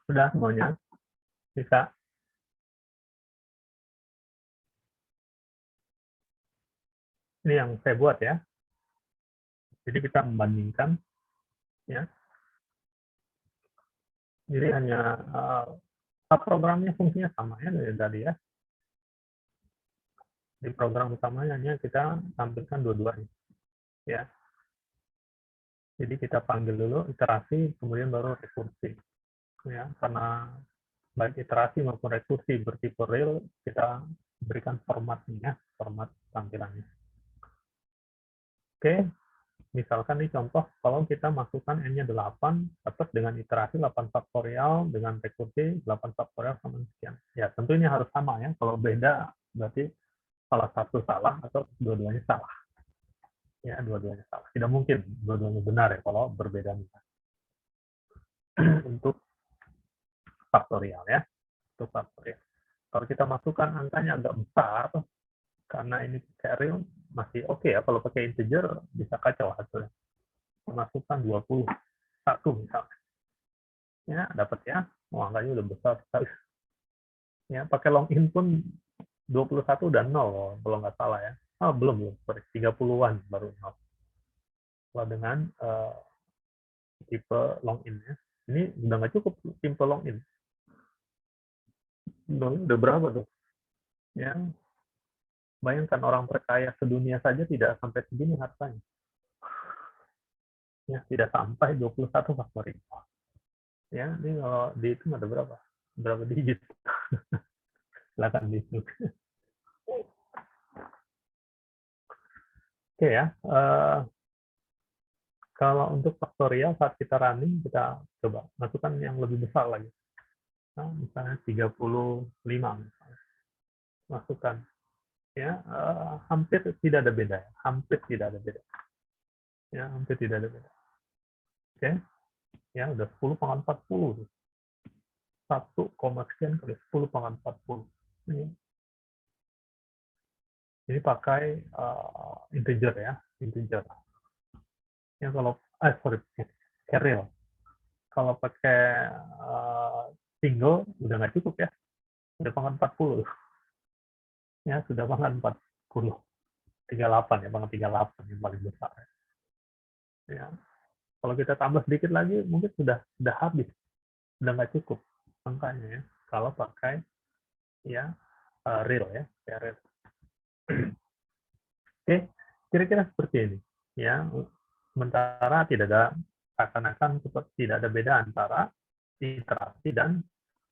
Sudah semuanya? Bisa? Ini yang saya buat ya. Jadi kita membandingkan ya. Jadi hanya programnya fungsinya sama ya dari tadi ya. Di program utamanya hanya kita tampilkan dua-duanya ya. Jadi kita panggil dulu iterasi, kemudian baru rekursi ya. Karena baik iterasi maupun rekursi bertipe real, kita berikan formatnya, format tampilannya. Oke, misalkan nih contoh, kalau kita masukkan n-nya 8, dapat dengan iterasi 8 faktorial, dengan rekursi 8 faktorial sama sekian. Ya, tentu ini harus sama ya. Kalau beda, berarti salah satu salah atau dua-duanya salah. Ya, dua-duanya salah. Tidak mungkin dua-duanya benar ya kalau berbeda misalnya. Untuk faktorial ya. Untuk faktorial. Kalau kita masukkan angkanya agak besar, karena ini pakai real, masih oke ya. Kalau pakai integer, bisa kacau hasilnya. Masukkan 21 misalnya. Ya, dapat ya. Angkanya udah besar sekali. Ya, pakai login pun 21 udah 0 kalau nggak salah ya. Oh, belum, sorry. 30-an baru 0. Kalau dengan tipe login ya. Ini udah nggak cukup tipe login. Udah berapa tuh? Ya, bayangkan orang terkaya sedunia saja tidak sampai segini hartanya. Ya, tidak sampai 21 faktorial. Ya, ini kalau dihitung ada berapa? Berapa digit? Silakan dihitung. Oke ya. Kalau untuk faktorial saat kita running, kita coba masukkan yang lebih besar lagi. Nah, misalnya 35 misalnya. Masukkan. Ya, hampir tidak ada beda. Hampir tidak ada beda. Ya, hampir tidak ada beda. Oke. Ya, udah 10 pangkat 40. 1, sekian kali 10 pangkat 40. Ini pakai integer ya. Integer. Ya, kalau, sorry, real. Kalau pakai single, udah nggak cukup ya. Udah pangkat 40. Ya, sudah pangkat 40. 38 ya, pangkat 38 yang paling besar. Ya. Kalau kita tambah sedikit lagi, mungkin sudah habis. Sudah nggak cukup angkanya ya. Kalau pakai ya real ya. Real. Oke, kira-kira seperti ini. Ya, sementara tidak ada seakan-akan tidak ada beda antara iterasi dan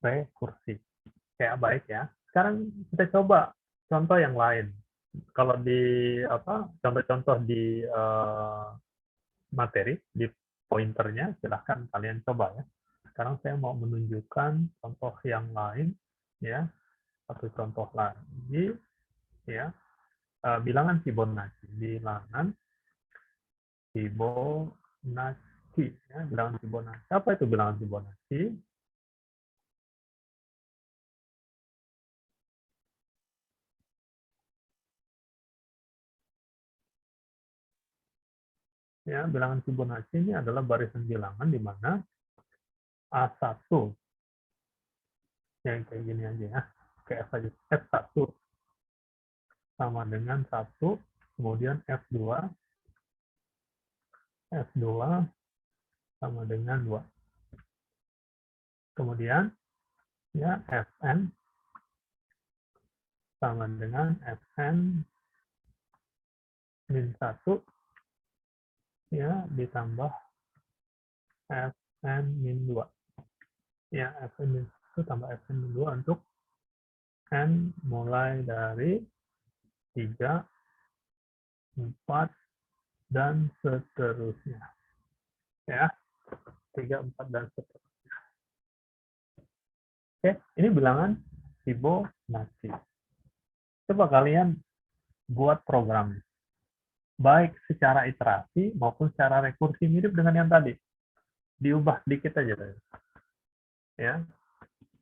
rekursi. Kayak baik ya. Sekarang kita coba contoh yang lain. Kalau di contoh-contoh di materi di pointernya, silahkan kalian coba ya. Sekarang saya mau menunjukkan contoh yang lain ya. Satu contoh lagi ya. Bilangan Fibonacci. Bilangan Fibonacci ya. Bilangan Fibonacci. Apa itu bilangan Fibonacci? Ya, bilangan Fibonacci ini adalah barisan bilangan di mana A1 yang kayak gini aja ya. Kayak F aja. F1 sama dengan 1, kemudian F2 sama dengan 2. Kemudian ya Fn sama dengan Fn min 1 ya ditambah Fn min 2. Ya, Fn min 1 tambah Fn min 2 untuk n mulai dari 3, 4, dan seterusnya. Ya, 3, 4, dan seterusnya. Oke, ini bilangan Fibonacci. Coba kalian buat program, baik secara iterasi maupun secara rekursi, mirip dengan yang tadi. Diubah sedikit aja. Ya,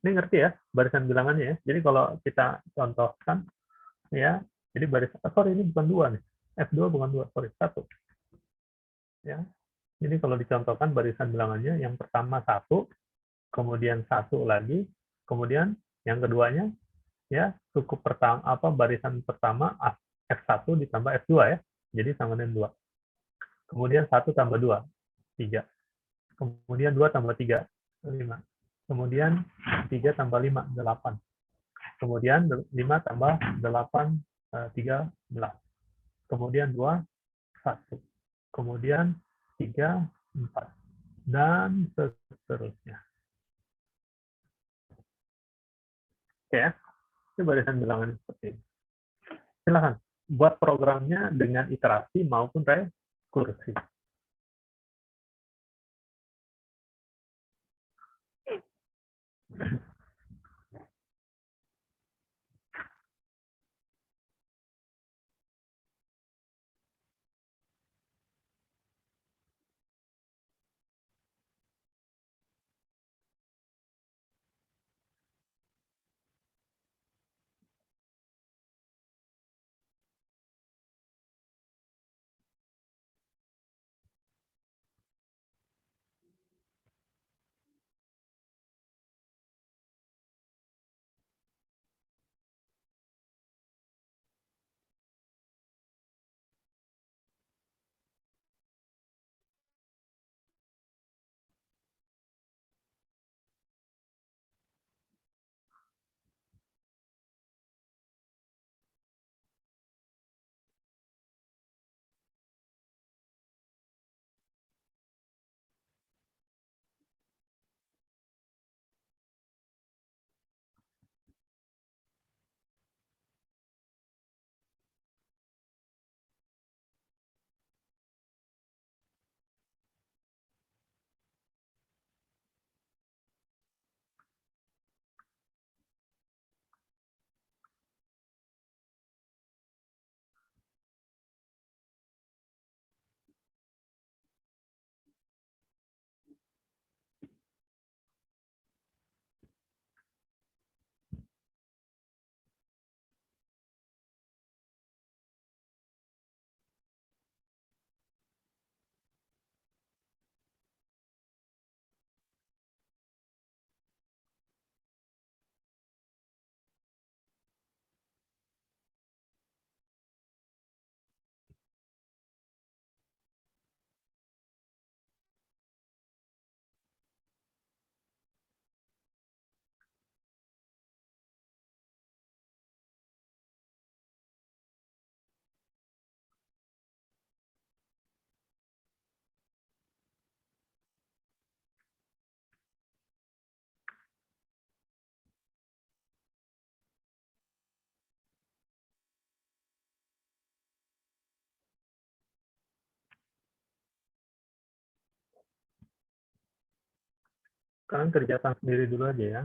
ini ngerti ya barisan bilangannya ya. Jadi kalau kita contohkan ya, jadi barisan, sorry ini bukan 2 nih. F2 bukan 2, sorry, 1. Ya. Jadi kalau dicontohkan barisan bilangannya, yang pertama 1, kemudian 1 lagi, kemudian yang keduanya ya suku pertama apa barisan pertama F1 ditambah F2 ya. Jadi sama dengan 2. Kemudian 1 tambah 2, 3. Kemudian 2 tambah 3, 5. Kemudian 3 tambah 5, 8. Kemudian 5 tambah 8, 13. Kemudian 2, 1. Kemudian 3, 4. Dan seterusnya. Oke ya, ini barisan bilangan seperti ini. Silahkan buat programnya dengan iterasi maupun rekursi. Kalian kerjakan sendiri dulu aja ya.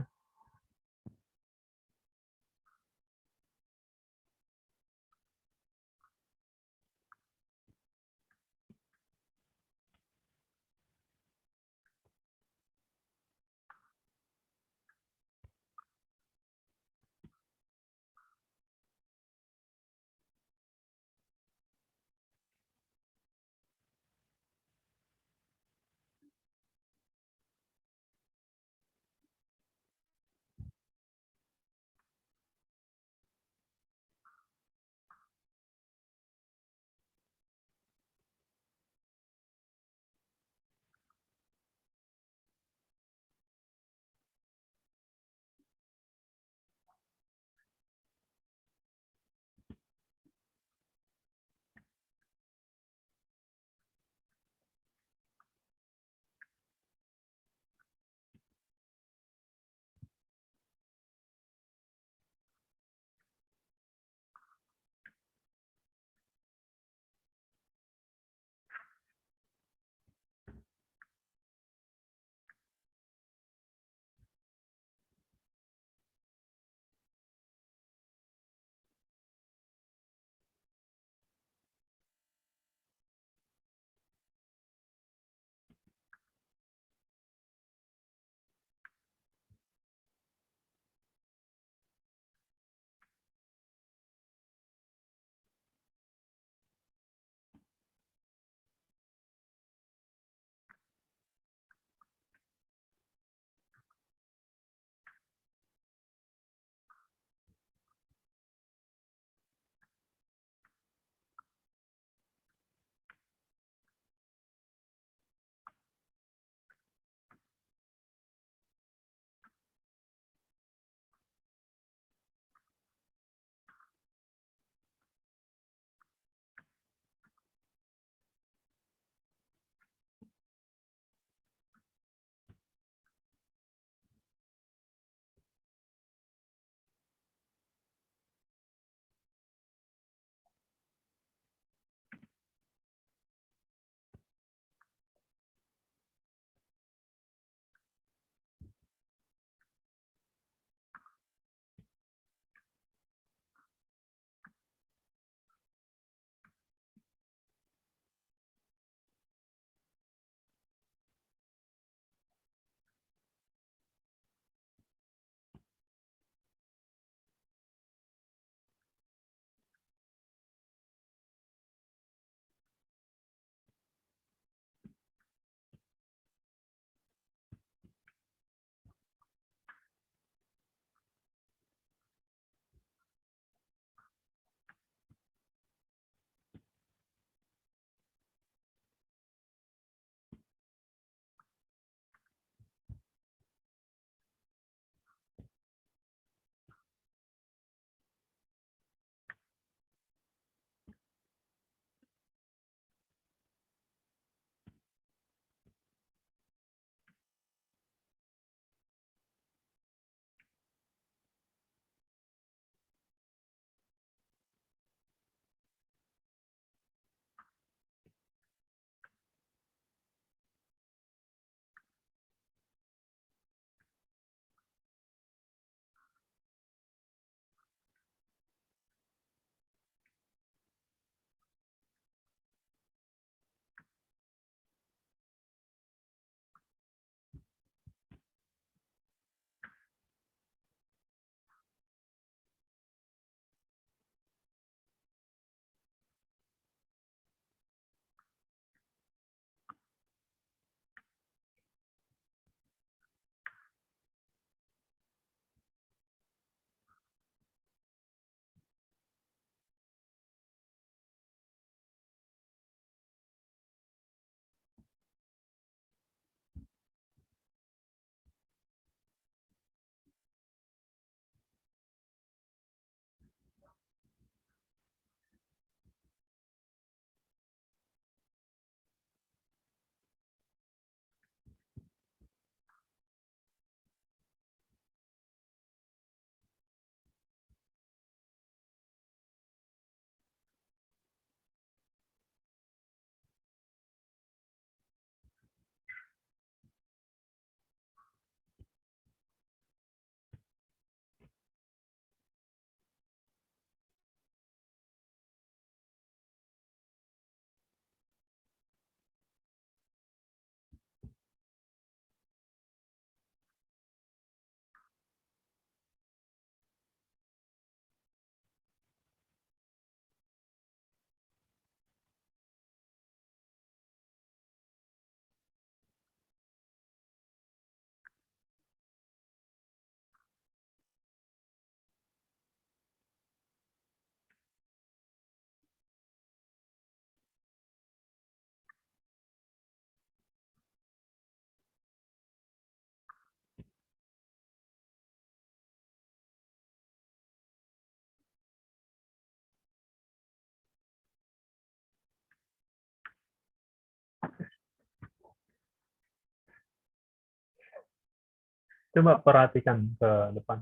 Coba perhatikan ke depan.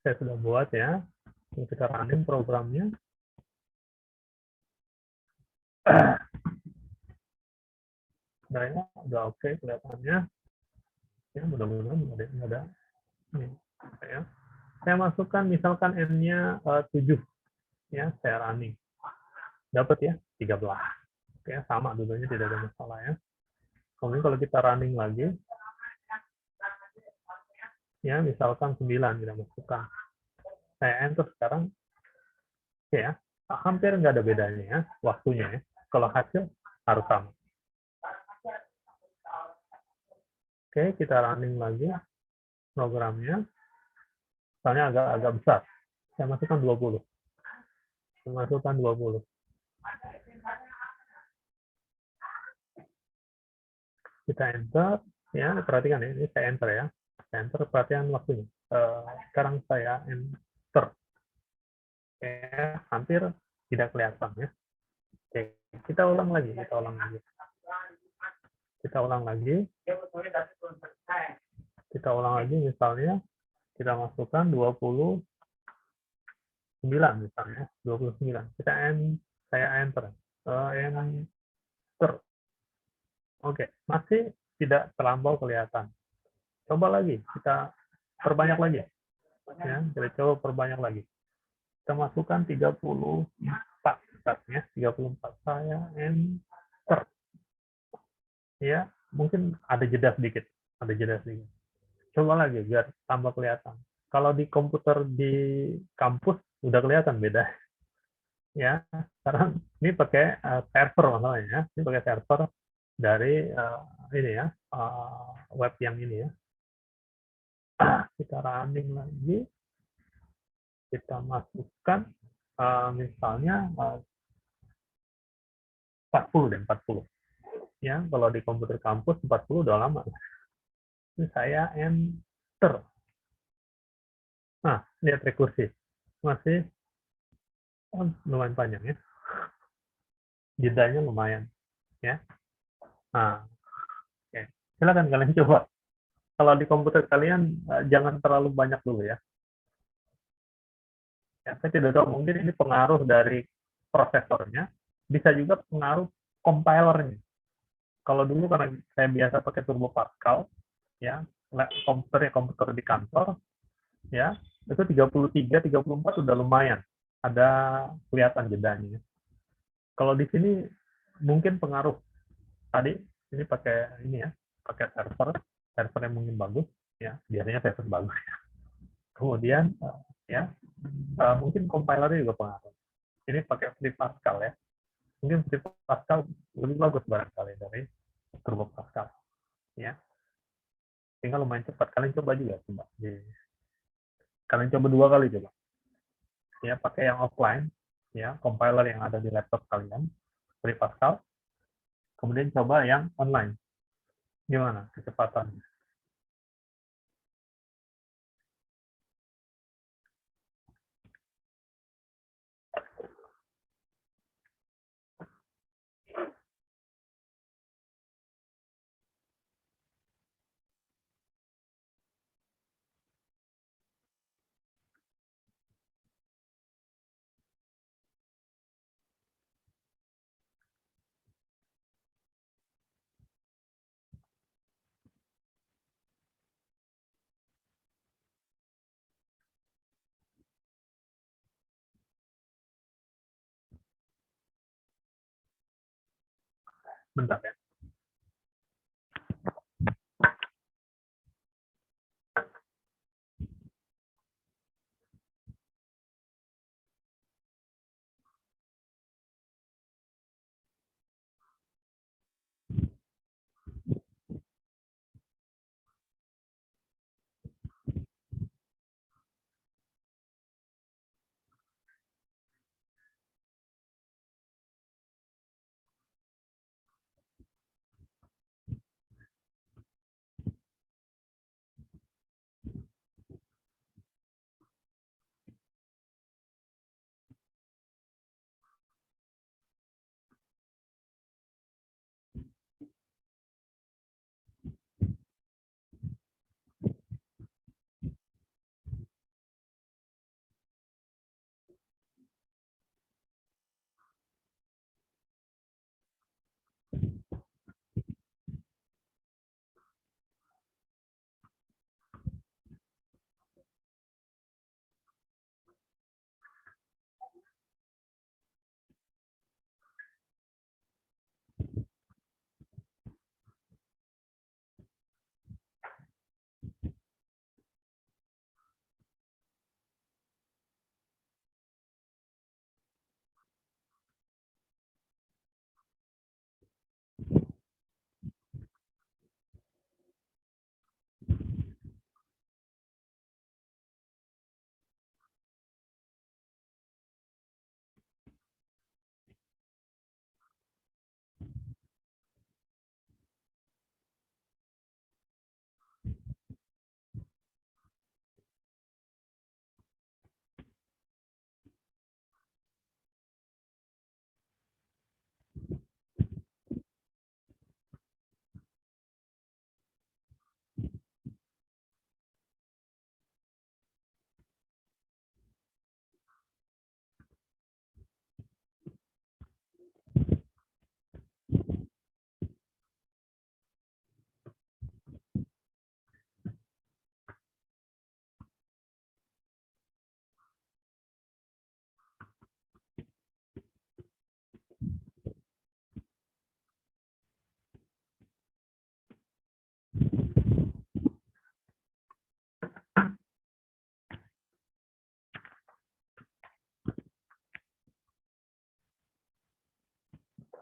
Saya sudah buat ya. Kita running programnya. Sebenarnya udah oke kelihatannya. Ya, mudah-mudahan nggak ada. Ini, ya. Saya masukkan misalkan n-nya 7. Ya, saya running. Dapat ya, 13. Oke, sama dulunya, tidak ada masalah ya. Kemudian kalau kita running lagi, ya misalkan 9 kita masukkan. Saya enter sekarang, oke ya, hampir nggak ada bedanya ya, waktunya ya. Kalau hasil harus sama. Oke, kita running lagi programnya. Misalnya agak besar. Saya masukkan 20. Saya masukkan 20. Kita enter, ya perhatikan ya, ini saya enter ya. Saya enter, perhatikan waktunya. Sekarang saya enter. Oke, hampir tidak kelihatan ya. Oke, kita ulang lagi, kita ulang lagi. Kita ulang lagi. Kita ulang lagi, misalnya kita masukkan 29 misalnya, 29. Saya enter. Enter. Oke, masih tidak terlampau kelihatan. Coba lagi, kita perbanyak lagi. Ya, kita coba perbanyak lagi. Kita masukkan 34 ya, 34. Saya enter. Ya, mungkin ada jeda sedikit, ada jeda sedikit. Coba lagi biar tambah kelihatan. Kalau di komputer di kampus udah kelihatan beda ya. Sekarang ini pakai server masalahnya. Ini pakai server dari ini ya, web yang ini ya. Kita running lagi, kita masukkan misalnya 40 dan 40 ya. Kalau di komputer kampus 40 udah lama. Ini saya enter. Nah, lihat rekursi masih lumayan panjang ya, jedanya lumayan ya. Nah, oke. Silakan kalian coba. Kalau di komputer kalian jangan terlalu banyak dulu ya. Ya, saya tidak tahu, mungkin ini pengaruh dari prosesornya, bisa juga pengaruh compilernya. Kalau dulu karena saya biasa pakai Turbo Pascal, ya, komputer di kantor, ya, itu 33, 34 sudah lumayan, ada kelihatan jedanya. Kalau di sini mungkin pengaruh tadi ini pakai ini ya, pakai server yang mungkin bagus, ya, biasanya server bagus. Kemudian ya mungkin compilernya juga pengaruh. Ini pakai Free Pascal ya. Mungkin Free Pascal lebih bagus barangkali dari Turbo Pascal. Ya. Tinggal lumayan cepat. Kalian coba juga. Kalian coba 2 kali coba. Ya, pakai yang offline. Ya, compiler yang ada di laptop kalian. Free Pascal. Kemudian coba yang online. Gimana kecepatannya? Bentar ya.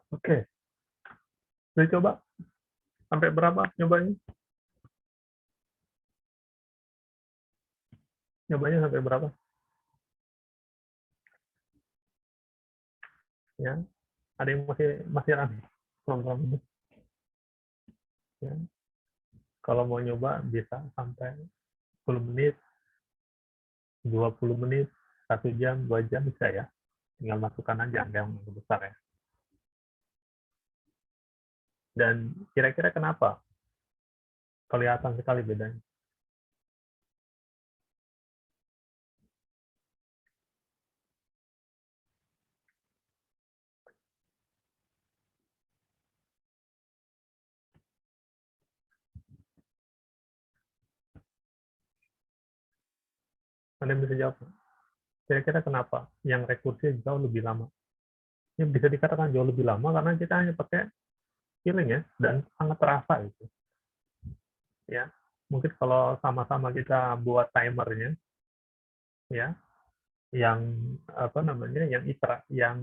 Oke, udah coba sampai berapa nyobanya? Nyobanya sampai berapa? Ya, ada yang masih aneh program ini. Ya. Kalau mau nyoba bisa sampai 10 menit, 20 menit, 1 jam, 2 jam bisa ya. Tinggal masukkan aja angka yang besar ya. Dan kira-kira kenapa? Kelihatan sekali bedanya. Anda bisa jawab. Kira-kira kenapa yang rekursi jauh lebih lama? Yang bisa dikatakan jauh lebih lama karena kita hanya pakai feeling ya, dan sangat terasa itu. Ya, mungkin kalau sama-sama kita buat timernya, ya, yang apa namanya, yang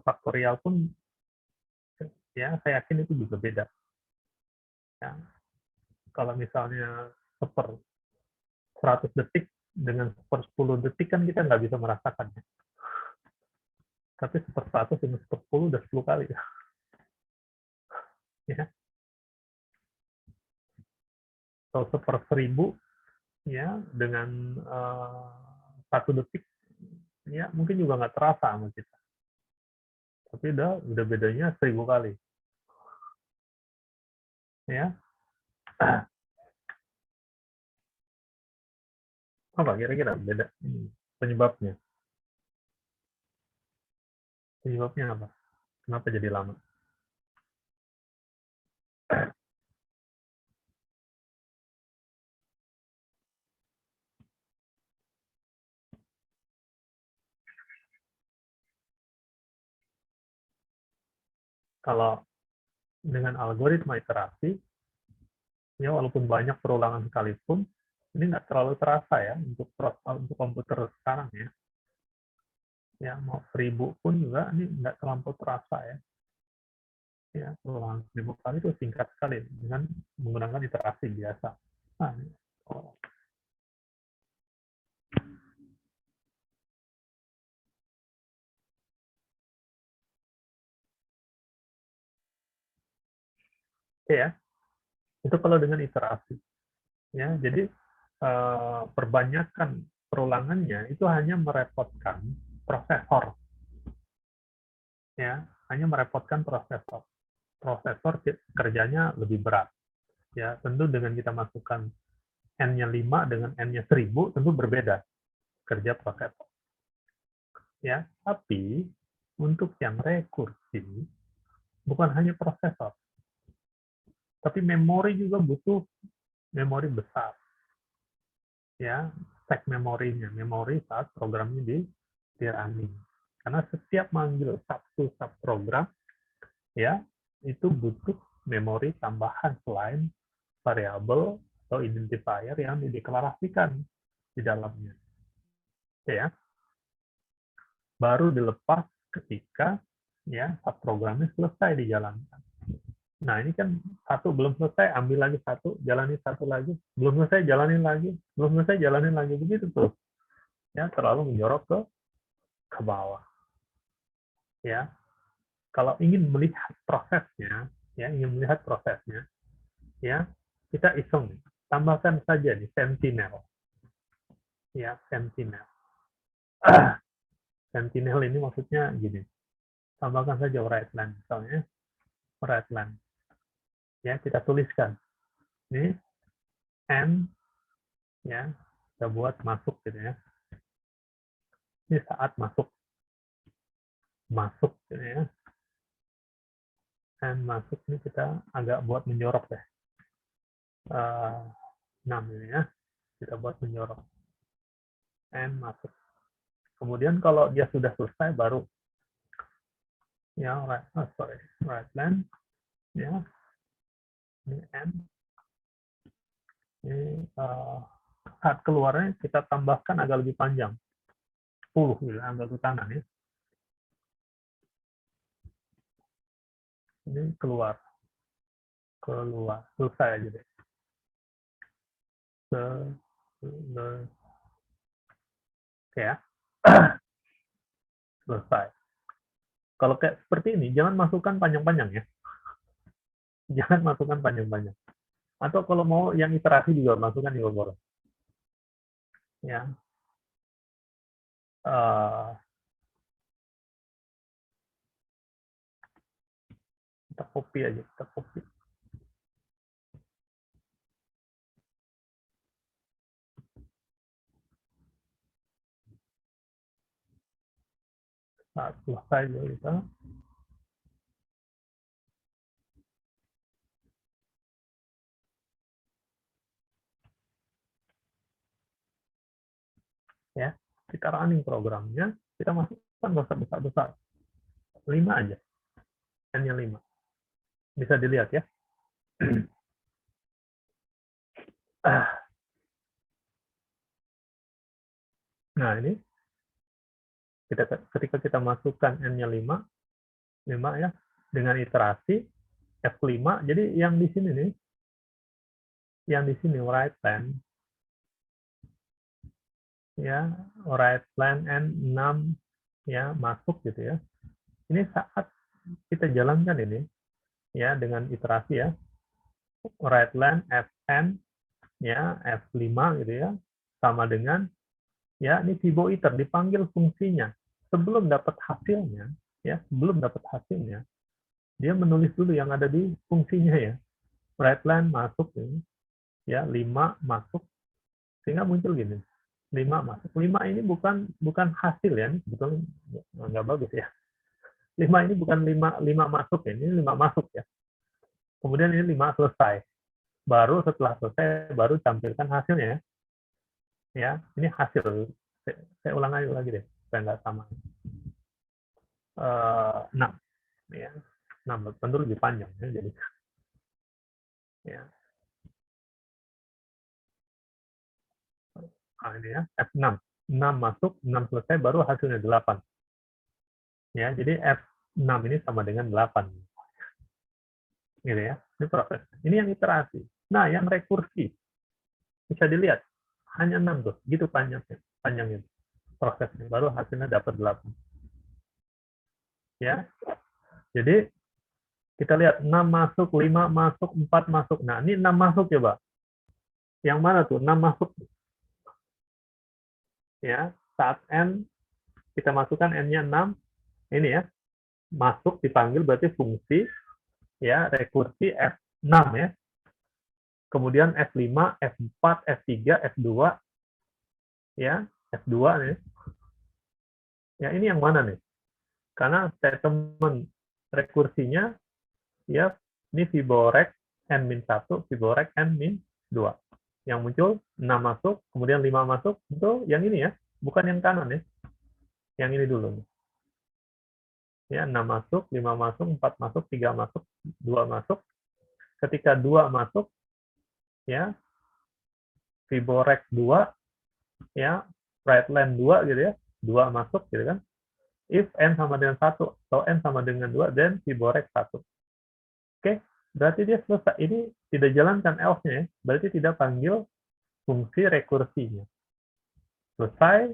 faktorial pun, ya saya yakin itu juga beda. Ya, kalau misalnya 100 detik dengan 10 detik kan kita nggak bisa merasakannya. Tapi 100 dengan 10 udah 10 kali. Ya. Kalau 1000 ya dengan 1 detik ya mungkin juga nggak terasa sama kita. Tapi udah bedanya 1000 kali. Ya. Apa kira-kira beda penyebabnya? Penyebabnya apa? Kenapa jadi lama? Kalau dengan algoritma iterasi, ya walaupun banyak perulangan sekalipun, ini nggak terlalu terasa ya untuk komputer sekarang ya. Ya mau 1000 pun juga ini nggak terlampau terasa ya. Ya perulangan 1000 kali itu singkat sekali dengan menggunakan iterasi biasa. Nah, oh, ya itu kalau dengan iterasi. Ya jadi perbanyakan perulangannya itu hanya merepotkan prosesor. Ya hanya merepotkan prosesor. Prosesor kerjanya lebih berat. Ya tentu dengan kita masukkan n-nya 5 dengan n-nya 1000 tentu berbeda kerja prosesor. Ya tapi untuk yang rekursi bukan hanya prosesor, tapi memori juga butuh memori besar. Ya stack memorinya, memori saat programnya di running. Karena setiap manggil satu subprogram, ya itu butuh memori tambahan selain variabel atau identifier yang dideklarasikan di dalamnya. Ya, baru dilepas ketika ya subprogramnya selesai dijalankan. Nah ini kan satu belum selesai, ambil lagi satu, jalani satu lagi, belum selesai jalanin lagi, belum selesai jalanin lagi, begitu tuh. Ya terlalu menjorok ke bawah. Ya, kalau ingin melihat prosesnya, ya kita iseng, tambahkan saja di Sentinel, ya Sentinel. Sentinel ini maksudnya gini, tambahkan saja write line, misalnya write line, ya kita tuliskan, ini n, ya kita buat masuk gitu ya, ini saat masuk gitu ya, n masuk ini kita agak buat menjorok deh, 6 ini ya, kita buat menjorok, n masuk. Kemudian kalau dia sudah selesai baru ya right line ya ini n ini saat keluarnya kita tambahkan agak lebih panjang 10 gitu, angka ke kanan ya. Ini keluar, selesai aja deh. Oke ya. Selesai. Kalau kayak seperti ini, jangan masukkan panjang-panjang ya. Jangan masukkan panjang-panjang. Atau kalau mau yang iterasi juga masukkan juga boleh. Ya. Kita copy aja, kita copy. Nah, selesai juga kita. Ya, kita running programnya, kita masukkan nggak usah besar-besar. 5 aja. N-nya 5. Bisa dilihat ya. Nah, ini ketika kita masukkan N-nya 5 ya, dengan iterasi F5, jadi yang di sini nih, right line, ya, right line N6 ya, masuk gitu ya. Ini saat kita jalankan ini, ya, dengan iterasi ya, right line Fn, ya, F5 gitu ya, sama dengan, ya, ini Fibo iter, dipanggil fungsinya. Sebelum dapat hasilnya, ya, dia menulis dulu yang ada di fungsinya ya. Right line masuk ini, ya, 5 masuk, sehingga muncul gini. 5 masuk. 5 ini bukan hasil ya, sebetulnya nggak bagus ya. 5 ini bukan 5 masuk ya, ini 5 masuk ya. Kemudian ini 5 selesai. Baru setelah selesai, baru tampilkan hasilnya ya. Ya, ini hasil. Saya ulang lagi deh, supaya nggak sama. 6. Ya. 6, tentu lebih panjang ya, jadi. Ya. Nah, ini ya, F6. 6 masuk, 6 selesai, baru hasilnya 8. Ya, jadi F6 ini sama dengan 8. Gitu ya. Ini proses. Ini yang iterasi. Nah, yang rekursi. Bisa dilihat. Hanya 6 tuh. Gitu panjangnya prosesnya. Baru hasilnya dapat 8. Ya. Jadi, kita lihat 6 masuk, 5 masuk, 4 masuk. Nah, ini 6 masuk coba. Yang mana tuh? 6 masuk. Ya, saat N, kita masukkan N-nya 6. Ini ya. Masuk dipanggil berarti fungsi, ya, rekursi F6 ya. Kemudian F5, F4, F3, F2, ya, F2 nih. Ya, ini yang mana nih? Karena statement rekursinya, ya, ini Fiborek N-1, Fiborek N-2. Yang muncul 6 masuk, kemudian 5 masuk, itu yang ini ya, bukan yang kanan ya. Yang ini dulu. Ya, 6 masuk, 5 masuk, 4 masuk, 3 masuk, 2 masuk. Ketika 2 masuk, ya, Fiborek 2, ya, right line 2 gitu ya, 2 masuk gitu kan. If n sama dengan 1 atau n sama dengan 2, then Fiborek 1. Oke, berarti dia selesai. Ini tidak jalankan else-nya ya, berarti tidak panggil fungsi rekursinya. Selesai,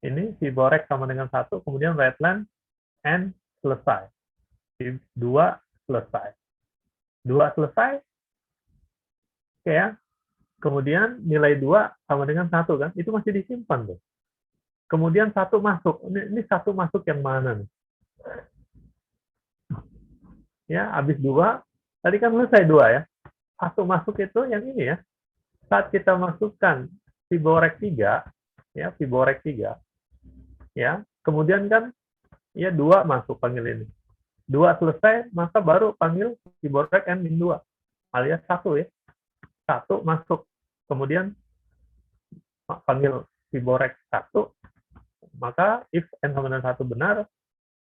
ini Fiborek sama dengan 1, kemudian right line n selesai. 2 selesai. 2 selesai, oke ya. Kemudian nilai 2 sama dengan 1 kan, itu masih disimpan tuh. Kemudian 1 masuk. Ini 1 masuk yang mana nih? Ya, habis 2, tadi kan selesai 2 ya. 1 masuk itu yang ini ya. Saat kita masukkan Fiborek 3, ya, Fiborek 3, ya, kemudian kan ya 2 masuk panggil ini. 2 selesai, maka baru panggil Fiborek N-2, alias 1 ya. 1 masuk, kemudian panggil Fiborek 1, maka if n sama dengan 1 benar,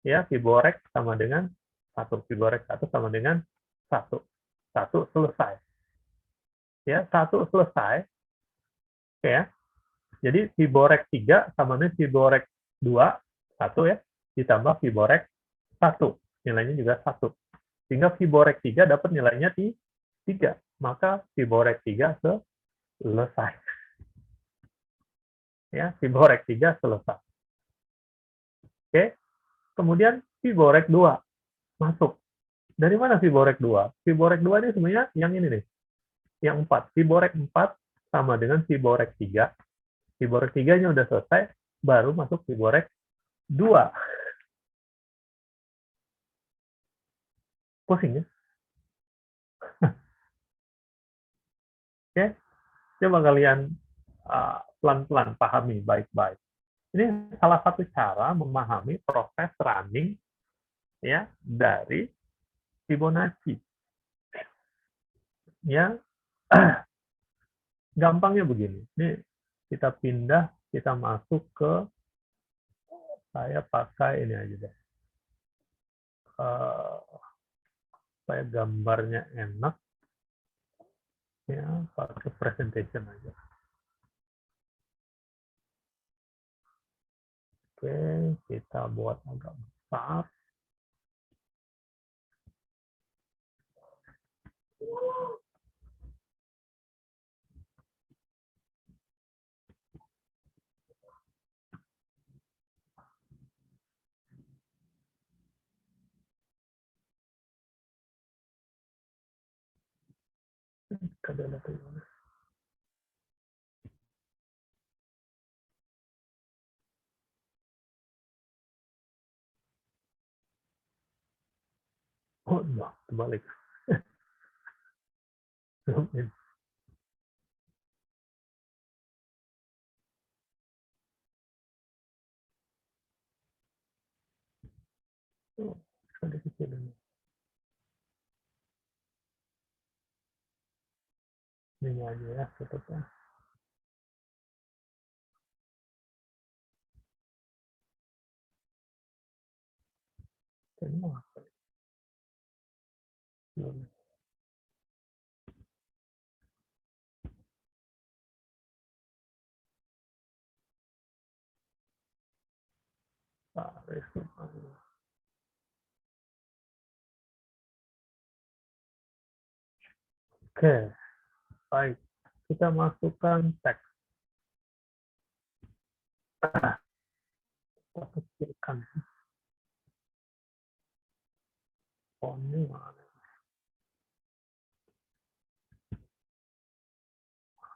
ya, Fiborek sama dengan 1. Fiborek 1 sama dengan 1. 1 selesai. Ya, 1 selesai. Oke ya. Jadi Fiborek 3 sama dengan Fiborek 2, 1 ya, ditambah Fiborek 1. Nilainya juga 1. Sehingga Fiborek 3 dapat nilainya 3. Maka Fiborek 3 selesai. Ya, Fiborek 3 selesai. Oke. Kemudian Fiborek 2 masuk. Dari mana Fiborek 2? Fiborek 2 ini sebenarnya yang ini nih. Yang 4. Fiborek 4 sama dengan Fiborek 3. Fiborek 3-nya udah selesai, baru masuk Fiborek 2. Pusing ya? Oke, coba kalian pelan-pelan pahami baik-baik. Ini salah satu cara memahami proses running ya dari Fibonacci. Ya, gampangnya begini. Ini kita pindah, kita masuk ke, saya pakai ini aja deh. Supaya gambarnya enak, ya pakai presentation aja. Oke, kita buat agak besar. Oh, enggak, terbalik. Oh, ada kecil ini aja ya, tutupnya. Ini mau apa? Belum. Oke, baik. Kita masukkan teks. Kita kecilkan. Fontnya mana?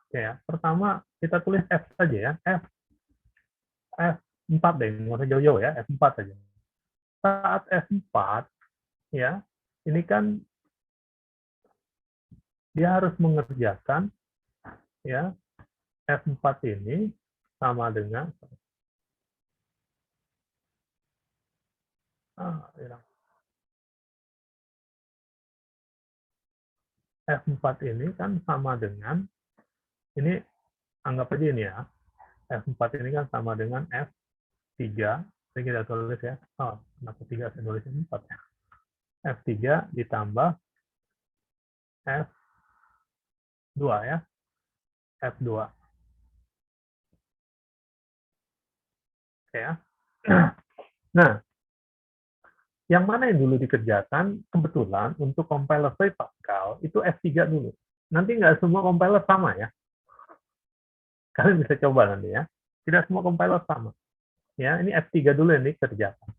Oke ya. Pertama kita tulis F saja ya. F4 deh, nggak usah jauh-jauh ya. F4 saja. Saat F4 ya, ini kan dia harus mengerjakan ya F4 ini sama dengan F4 ini kan sama dengan ini, anggap aja ini ya. F4 ini kan sama dengan F3. Ini kita tulis ya. Oh, kenapa 3 saya tulis 4 ya. F3 ditambah F2 ya. F2. Oke ya. Nah, yang mana yang dulu dikerjakan, kebetulan untuk compiler Play Pascal, itu F3 dulu. Nanti nggak semua compiler sama ya. Kalian bisa coba nanti ya. Tidak semua compiler sama. Ya, ini F3 dulu yang dikerjakan.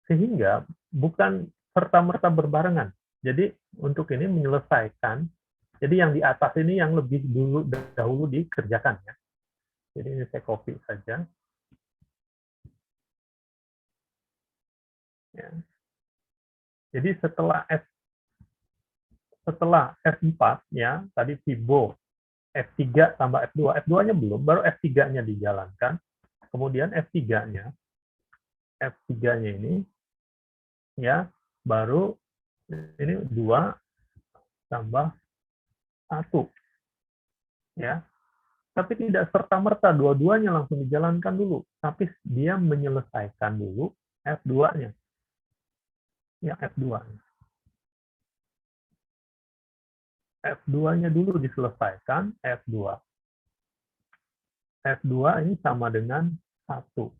Sehingga bukan serta-merta berbarengan. Jadi untuk ini menyelesaikan, jadi yang di atas ini yang lebih dahulu dikerjakan ya. Jadi ini saya copy saja. Ya. Jadi setelah F4 ya, tadi Fibo F3 tambah F2, F2-nya belum, baru F3-nya dijalankan. Kemudian F3-nya ini ya baru ini 2 tambah 1 ya. Tapi tidak serta-merta dua-duanya langsung dijalankan dulu, tapi dia menyelesaikan dulu F2-nya. Ya, F2-nya. F2-nya dulu diselesaikan, F2. F2 ini sama dengan 1.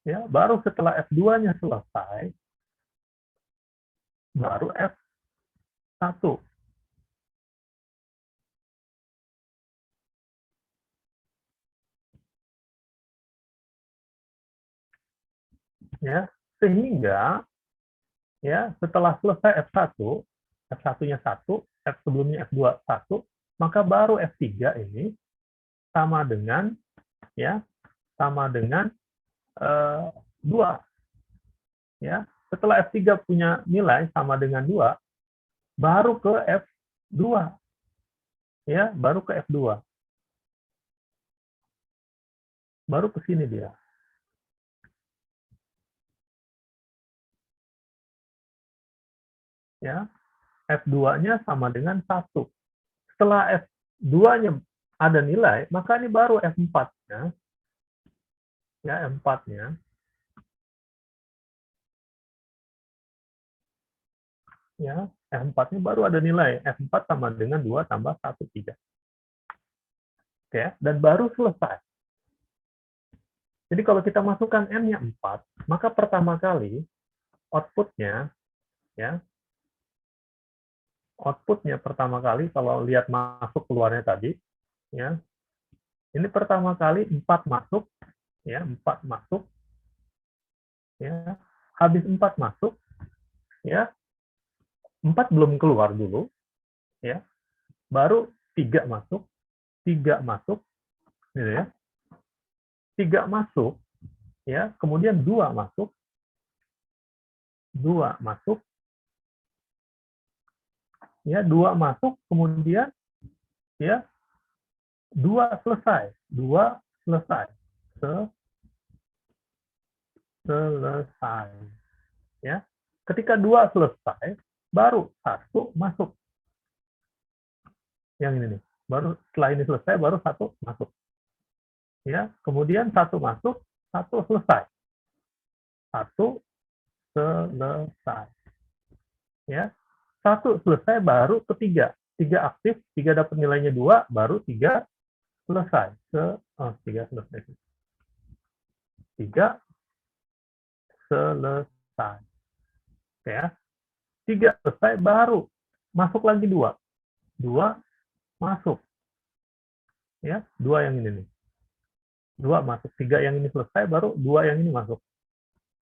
Ya, baru setelah F2-nya selesai, baru F1. Ya, sehingga ya setelah selesai F1, F1-nya 1, F sebelumnya F2 1, maka baru F3 ini sama dengan ya, sama dengan 2 ya. Setelah F3 punya nilai sama dengan 2, baru ke F2 ya, baru ke F2. Baru ke sini dia. Ya, F2-nya sama dengan 1. Setelah F2-nya ada nilai, maka ini baru F4-nya. Ya, F4-nya. Ya, F4-nya baru ada nilai. F4 sama dengan 2 tambah 1, 3. Oke, dan baru selesai. Jadi kalau kita masukkan N-nya 4, maka pertama kali output-nya, ya, output-nya pertama kali, kalau lihat masuk keluarnya tadi, ya, ini pertama kali 4 masuk, ya, 4 masuk, ya, habis 4 masuk, ya, 4 belum keluar dulu, ya, baru 3 masuk, 3 masuk, gitu ya, 3 masuk, ya, kemudian 2 masuk, 2 masuk, ya, 2 masuk, kemudian ya 2 selesai, 2 selesai, selesai, ya. Ketika 2 selesai, baru 1 masuk. Yang ini nih, baru setelah ini selesai, baru 1 masuk. Ya, kemudian 1 masuk, 1 selesai. 1 selesai. Ya, 1 selesai baru ketiga. 3 aktif, 3 dapat nilainya 2, baru 3 selesai. 3 selesai. 3 selesai. Ya. 3 selesai baru masuk lagi 2. 2 masuk. Ya, 2 yang ini nih. 2 masuk, 3 yang ini selesai baru 2 yang ini masuk.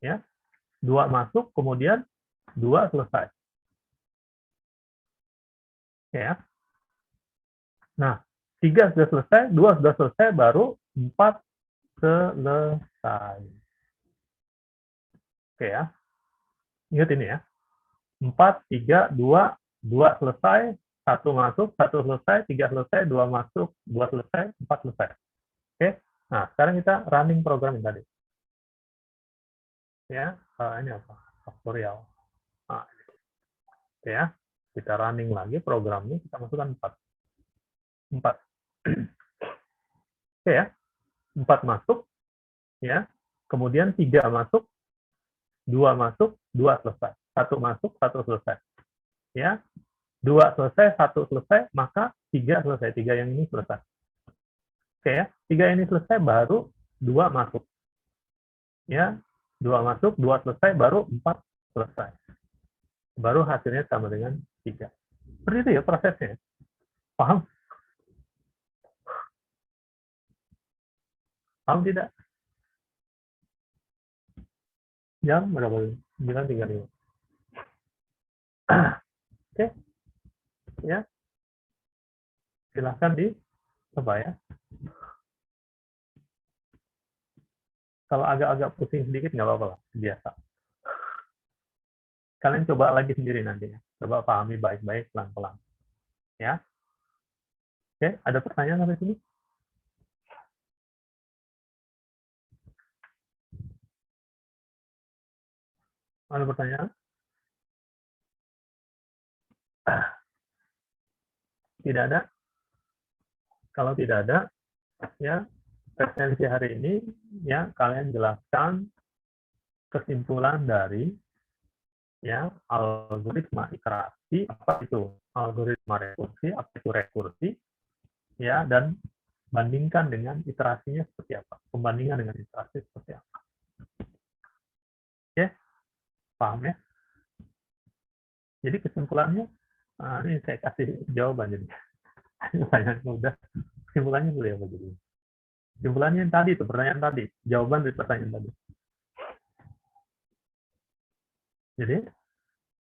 Ya. 2 masuk, kemudian 2 selesai. Ya. Nah, 3 sudah selesai, 2 sudah selesai, baru 4 selesai. Oke ya. Ingat ini ya. 4, 3, 2, 2 selesai, 1 masuk, 1 selesai, 3 selesai, 2 masuk, 2 selesai, 4 selesai. Oke. Nah, sekarang kita running program ini tadi. Ya, ini apa? Faktorial. Nah, oke ya. Kita running lagi programnya, kita masukkan 4. 4. Oke ya. 4 masuk, ya. Kemudian 3 masuk, 2 masuk, 2 selesai. 1 masuk, 1 selesai. Ya. 2 selesai, 1 selesai, maka 3 selesai. 3 yang ini selesai. Oke ya. 3 ini selesai, baru 2 masuk. Ya. 2 masuk, 2 selesai, baru 4 selesai. Baru hasilnya sama dengan 3. Seperti itu ya prosesnya. Paham? Paham tidak? Jam berapa? 9.35. Oke. Ya. Silahkan dicoba ya. Kalau agak-agak pusing sedikit, nggak apa-apa lah. Biasa. Kalian coba lagi sendiri nanti ya. Coba pahami baik-baik, pelan-pelan. Ya. Oke, ada pertanyaan sampai sini? Ada pertanyaan? Tidak ada? Kalau tidak ada, ya, presensi hari ini, ya, kalian jelaskan kesimpulan dari, ya, algoritma iterasi, apa itu algoritma rekursi, apa itu rekursi, ya, dan bandingkan dengan iterasinya seperti apa, pembandingan dengan iterasi seperti apa. Oke, paham ya? Jadi kesimpulannya, ini saya kasih jawaban jadi. Pertanyaan mudah. Kesimpulannya dulu ya Pak Jadi. Kesimpulannya yang tadi itu, pertanyaan tadi, jawaban dari pertanyaan tadi. Jadi,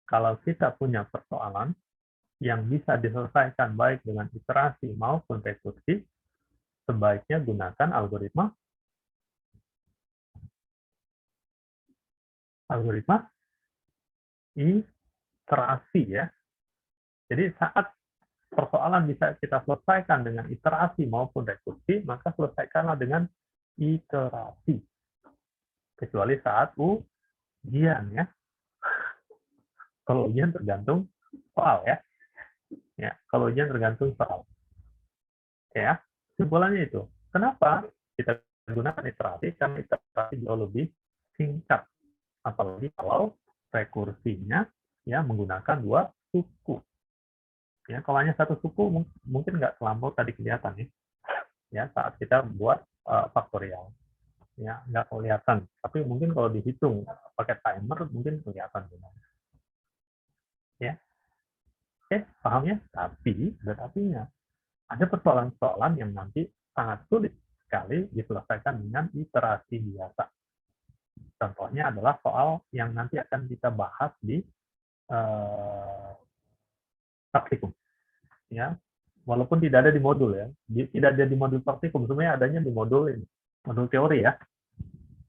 kalau kita punya persoalan yang bisa diselesaikan baik dengan iterasi maupun rekursi, sebaiknya gunakan algoritma iterasi ya. Jadi saat persoalan bisa kita selesaikan dengan iterasi maupun rekursi, maka selesaikanlah dengan iterasi. Kecuali saat ujian ya. Kalau ujian tergantung soal ya. Ya, kalau ujian tergantung soal. Ya, kesimpulannya itu. Kenapa kita gunakan iterasi? Karena iterasi jauh lebih singkat. Apalagi kalau rekursinya ya menggunakan dua suku. Ya, kalau hanya satu suku mungkin nggak terlampau tadi kelihatan nih. Ya, saat kita buat faktorial. Ya, nggak kelihatan. Tapi mungkin kalau dihitung pakai timer mungkin kelihatan. Ya, oke, paham ya? Tapi, ada tapinya. Ada persoalan-persoalan yang nanti sangat sulit sekali diselesaikan dengan iterasi biasa. Contohnya adalah soal yang nanti akan kita bahas di praktikum. Ya, walaupun tidak ada di modul ya, tidak ada di modul praktikum, sebenarnya adanya di modul ini, modul teori ya.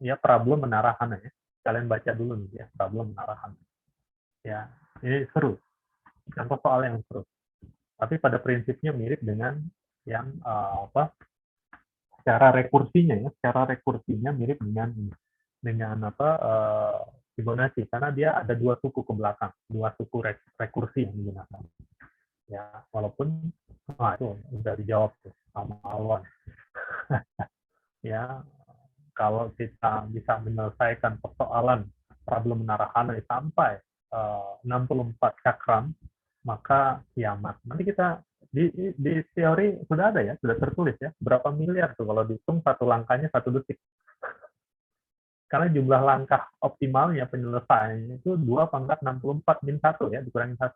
Ya, problem menarahan ya. Kalian baca dulu nih ya, problem menarahan. Ya, ini seru. Contoh soal yang seru. Tapi pada prinsipnya mirip dengan yang secara rekursinya ya, secara rekursinya mirip dengan Fibonacci karena dia ada dua suku ke belakang, dua suku rekursi yang digunakan. Ya, walaupun itu udah dijawab tuh sama Alwan. Ya, kalau kita bisa menyelesaikan persoalan problem menarahan sampai 64 cakram, maka kiamat. Nanti kita di teori sudah ada ya, sudah tertulis ya, berapa miliar tuh kalau dihitung satu langkahnya 1 detik. Karena jumlah langkah optimalnya penyelesaiannya itu 2 × 64 min 1 ya, dikurangi 1.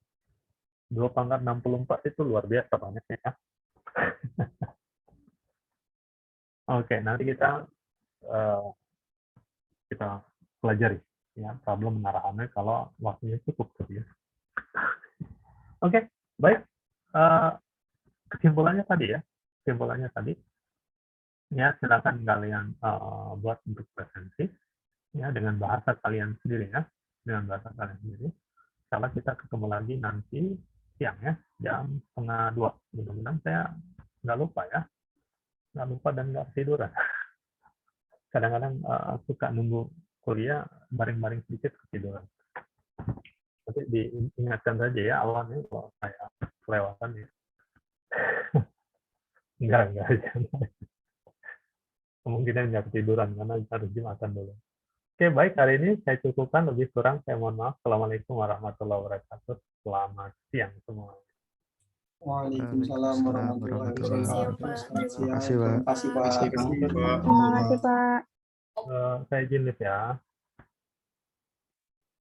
2 × 64 itu luar biasa banyaknya ya. Oke, nanti kita pelajari ya problem menarahannya kalau waktunya cukup ya. Oke, baik. Kesimpulannya tadi ya, ya silakan kalian buat untuk presensi ya dengan bahasa kalian sendiri ya, Kalau kita ketemu lagi nanti siang ya, jam 1:30. Mudah-mudahan saya nggak lupa dan nggak tiduran. Kadang-kadang suka nunggu kuliah baring-baring sedikit ketiduran. Tapi diingatkan saja ya awalnya kalau saya kelewatan ya. enggak kemungkinan nggak ketiduran karena harus Jumatan dulu. Oke, baik, hari ini saya cukupkan, lebih kurang saya mohon maaf. Assalamualaikum warahmatullahi wabarakatuh. Selamat siang semua. Waalaikumsalam warahmatullahi wabarakatuh. Terima kasih, Pak. Terima kasih, Pak. Terima kasih, Pak. Saya izin live ya.